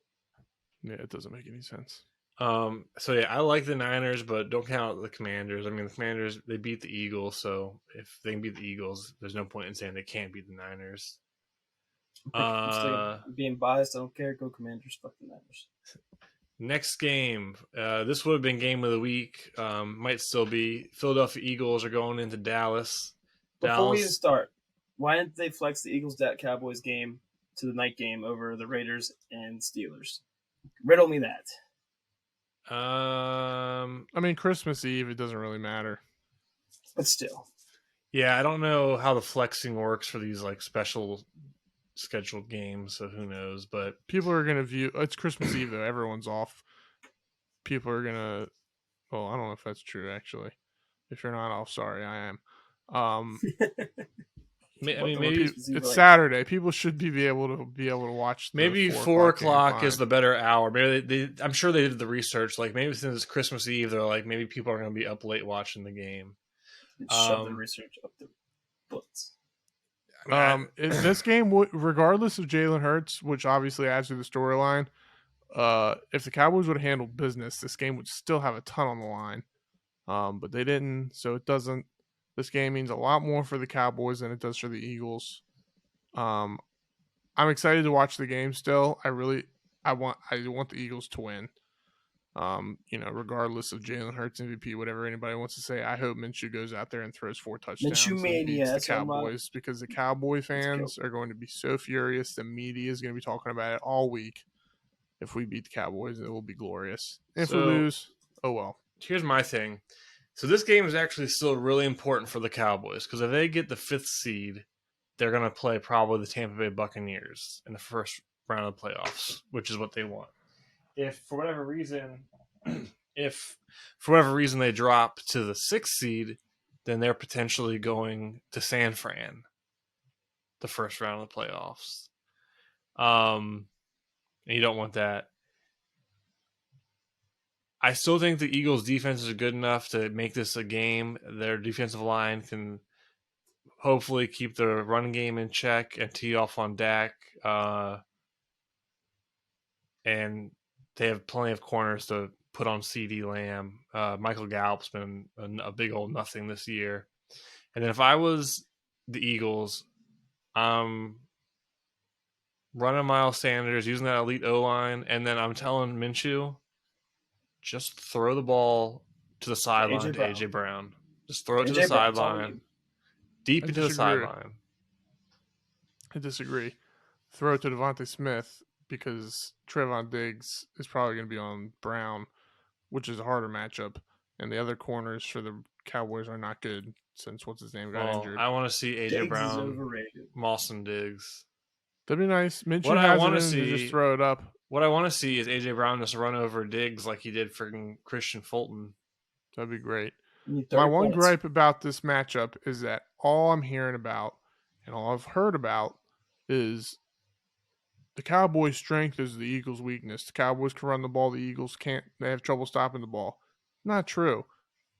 Yeah, it doesn't make any sense. So yeah, I like the Niners, but don't count the Commanders. I mean, the Commanders, they beat the Eagles, so if they can beat the Eagles, there's no point in saying they can't beat the Niners. I'm being biased, I don't care. Go Commanders, fuck the Niners. Next game, this would have been game of the week. Might still be. Philadelphia Eagles are going into Dallas. Before we even start, why didn't they flex the Eagles Cowboys game to the night game over the Raiders and Steelers? Riddle me that. I mean, Christmas Eve, it doesn't really matter. But still. Yeah, I don't know how the flexing works for these like special scheduled games, so who knows? But people are gonna view it's Christmas Eve though. Everyone's off. People are gonna. Well, I don't know if that's true actually. If you're not off, sorry, I am. I mean, maybe it's Saturday. People should be able to watch. Maybe 4 o'clock is the better hour. Maybe I'm sure they did the research. Like maybe since it's Christmas Eve, they're like maybe people are going to be up late watching the game. Shove the research up their butts. In this game, regardless of Jalen Hurts, which obviously adds to the storyline, if the Cowboys would have handled business, this game would still have a ton on the line. But they didn't, so it doesn't. This game means a lot more for the Cowboys than it does for the Eagles. I'm excited to watch the game still. I want the Eagles to win. Regardless of Jalen Hurts MVP, whatever anybody wants to say, I hope Minshew goes out there and throws 4 touchdowns and beats the Cowboys, because the Cowboy fans are going to be so furious. The media is going to be talking about it all week. If we beat the Cowboys, it will be glorious. If we lose, oh well. Here's my thing. So this game is actually still really important for the Cowboys, because if they get the 5th seed, they're going to play probably the Tampa Bay Buccaneers in the first round of playoffs, which is what they want. If for whatever reason they drop to the 6th seed, then they're potentially going to San Fran, the first round of the playoffs. And you don't want that. I still think the Eagles' defense is good enough to make this a game. Their defensive line can hopefully keep the run game in check and tee off on Dak. And they have plenty of corners to put on CD Lamb. Michael Gallup's been a big old nothing this year. And then if I was the Eagles, running Miles Sanders, using that elite O-line, and then I'm telling Minshew, just throw the ball to the sideline to A.J. Brown. Just throw it to the sideline. Deep into the sideline. I disagree. Throw it to Devontae Smith, because Trevon Diggs is probably going to be on Brown, which is a harder matchup. And the other corners for the Cowboys are not good since what's-his-name got injured. I want to see A.J. Brown, Mawson Diggs. That'd be nice. Minshew has it in to just throw it up. What I want to see is A.J. Brown just run over Diggs like he did for Christian Fulton. That'd be great. My one gripe about this matchup is that all I'm hearing about and all I've heard about is the Cowboys' strength is the Eagles' weakness. The Cowboys can run the ball. The Eagles can't. They have trouble stopping the ball. Not true.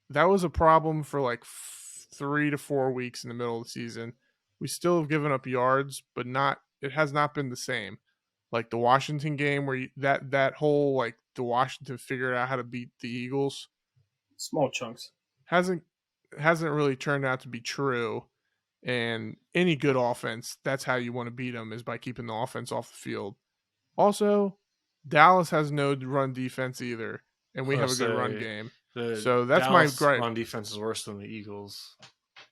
That was a problem for like 3 to 4 weeks in the middle of the season. We still have given up yards, but it has not been the same. Like the Washington game where that whole like the Washington figured out how to beat the Eagles. Small chunks. Hasn't really turned out to be true. And any good offense, that's how you want to beat them, is by keeping the offense off the field. Also, Dallas has no run defense either, and we have a good run game. So that's Dallas my gripe. Run defense is worse than the Eagles.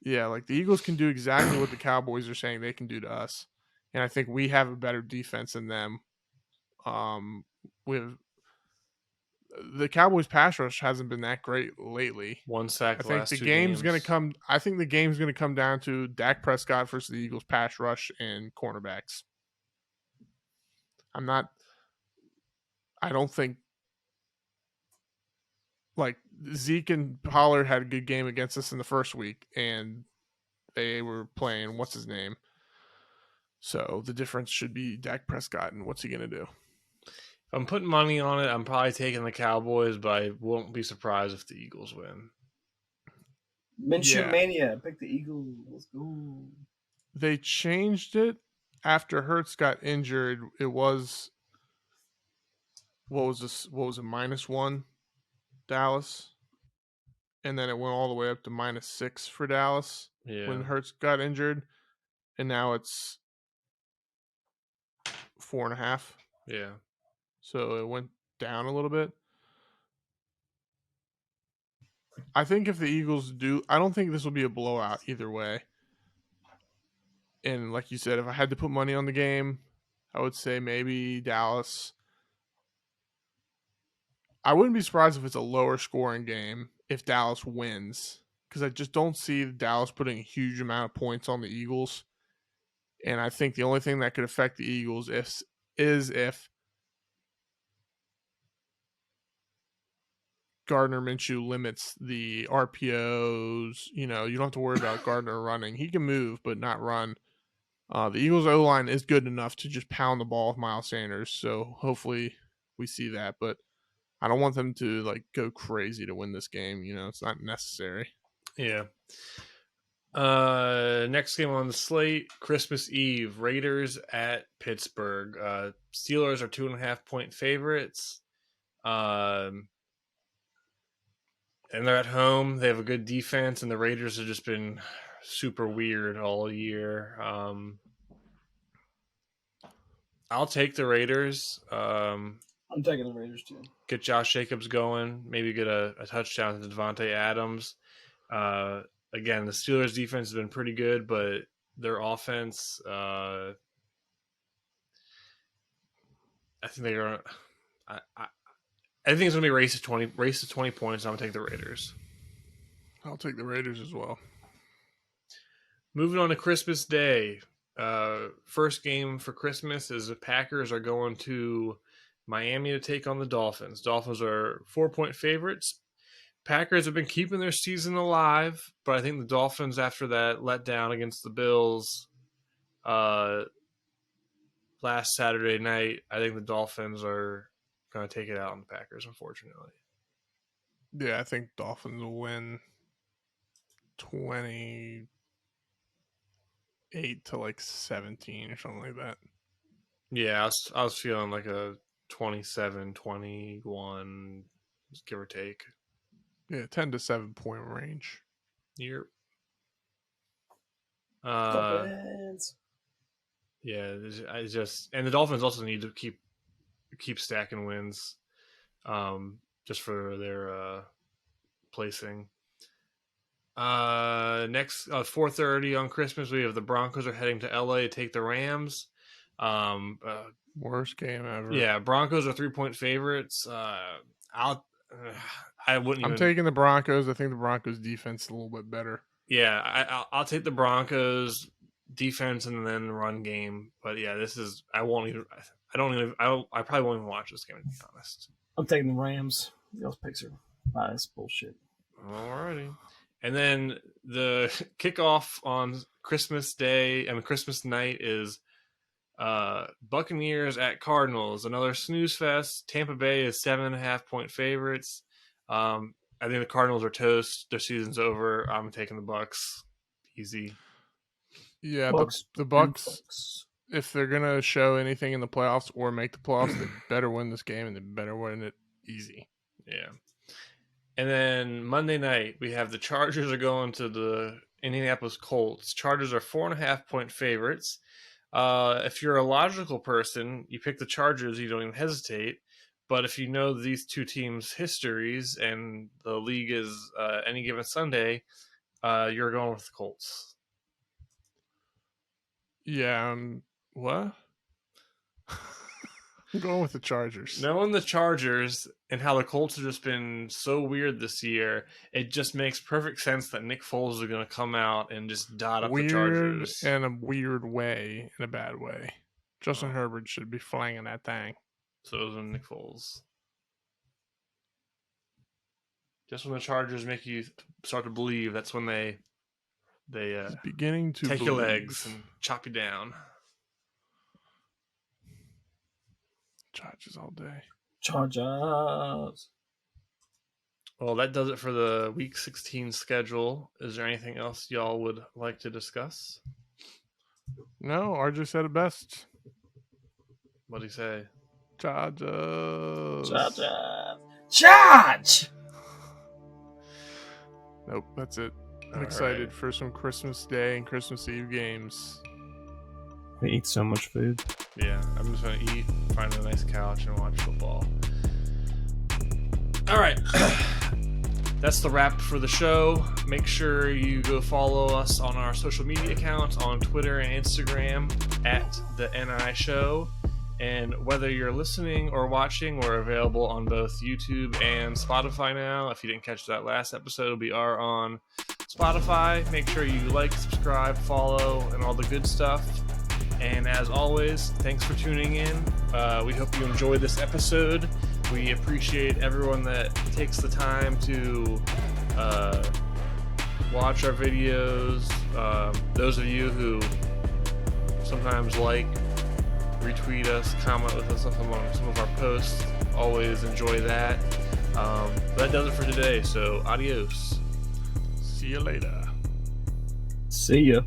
Yeah, like the Eagles can do exactly what the Cowboys are saying they can do to us. And I think we have a better defense than them. The Cowboys' pass rush hasn't been that great lately. 1 sack. I think the game's going to come. I think the game's going to come down to Dak Prescott versus the Eagles' pass rush and cornerbacks. I don't think like Zeke and Pollard had a good game against us in the first week, and they were playing what's his name. So the difference should be Dak Prescott, and what's he going to do? If I'm putting money on it, I'm probably taking the Cowboys, but I won't be surprised if the Eagles win. Minshew Mania. Pick the Eagles. Let's go. They changed it after Hurts got injured. It was, what was this? What was it? -1 Dallas. And then it went all the way up to -6 for Dallas when Hurts got injured. And now it's 4.5. Yeah. So it went down a little bit. I think if the Eagles I don't think this will be a blowout either way. And like you said, if I had to put money on the game, I would say maybe Dallas. I wouldn't be surprised if it's a lower scoring game if Dallas wins, because I just don't see Dallas putting a huge amount of points on the Eagles. And I think the only thing that could affect the Eagles is if Gardner Minshew limits the RPOs. You don't have to worry about Gardner running. He can move, but not run. The Eagles' O-line is good enough to just pound the ball with Miles Sanders, so hopefully we see that. But I don't want them to go crazy to win this game. It's not necessary. Yeah. Next game on the slate, Christmas Eve, Raiders at Pittsburgh. Steelers are 2.5-point favorites. And they're at home. They have a good defense, and the Raiders have just been super weird all year. I'll take the Raiders. I'm taking the Raiders too. Get Josh Jacobs going. Maybe get a touchdown to Devontae Adams. Again, the Steelers' defense has been pretty good, but their offense, I think they're. I think it's gonna be a race to 20 points. I'm gonna take the Raiders. I'll take the Raiders as well. Moving on to Christmas Day. First game for Christmas is the Packers are going to Miami to take on the Dolphins. Dolphins are 4-point favorites. Packers have been keeping their season alive, but I think the Dolphins, after that letdown against the Bills last Saturday night, I think the Dolphins are going to take it out on the Packers, unfortunately. Yeah, I think Dolphins will win 28 to 17 or something like that. Yeah, I was feeling like a 27-21, give or take. Yeah, 10 to 7 point range. Yep. Yeah, I just, and the Dolphins also need to keep stacking wins, just for their placing. Next, 4:30 on Christmas, we have the Broncos are heading to LA to take the Rams. Worst game ever. Yeah, Broncos are 3-point favorites. I'm taking the Broncos. I think the Broncos defense is a little bit better. Yeah, I'll take the Broncos defense and then run game. But yeah, I probably won't even watch this game, to be honest. I'm taking the Rams. Y'all's picks are biased bullshit. Alrighty. And then the kickoff on Christmas night is Buccaneers at Cardinals. Another snooze fest. Tampa Bay is 7.5-point favorites. I think the Cardinals are toast. Their season's over. I'm taking the Bucs. Easy. Yeah, the Bucs. If they're gonna show anything in the playoffs or make the playoffs, they better win this game and they better win it easy. Yeah. And then Monday night, we have the Chargers are going to the Indianapolis Colts. Chargers are 4.5-point favorites. If you're a logical person, you pick the Chargers, you don't even hesitate. But if you know these two teams' histories and the league is any given Sunday, you're going with the Colts. Yeah, what? I'm going with the Chargers. Knowing the Chargers and how the Colts have just been so weird this year, it just makes perfect sense that Nick Foles is going to come out and just dot up the Chargers. In a weird way, in a bad way. Justin Herbert should be flanging that thing. So is Nick Foles. Just when the Chargers make you start to believe, that's when they beginning to take believe. your legs and chop you down. Chargers all day. Chargers. Well, that does it for the Week 16 schedule. Is there anything else y'all would like to discuss? No, RJ said it best. What'd he say? Chargers. Charge! Nope, that's it. I'm excited for some Christmas Day and Christmas Eve games. We eat so much food. Yeah, I'm just going to eat, find a nice couch, and watch football. All right. That's the wrap for the show. Make sure you go follow us on our social media accounts on Twitter and Instagram at The NI Show. And whether you're listening or watching, we're available on both YouTube and Spotify now. If you didn't catch that last episode, we are on Spotify. Make sure you like, subscribe, follow, and all the good stuff. And as always, thanks for tuning in. We hope you enjoyed this episode. We appreciate everyone that takes the time to watch our videos. Those of you who sometimes retweet us, comment with us on some of our posts. Always enjoy that. But that does it for today, so adios. See you later. See ya.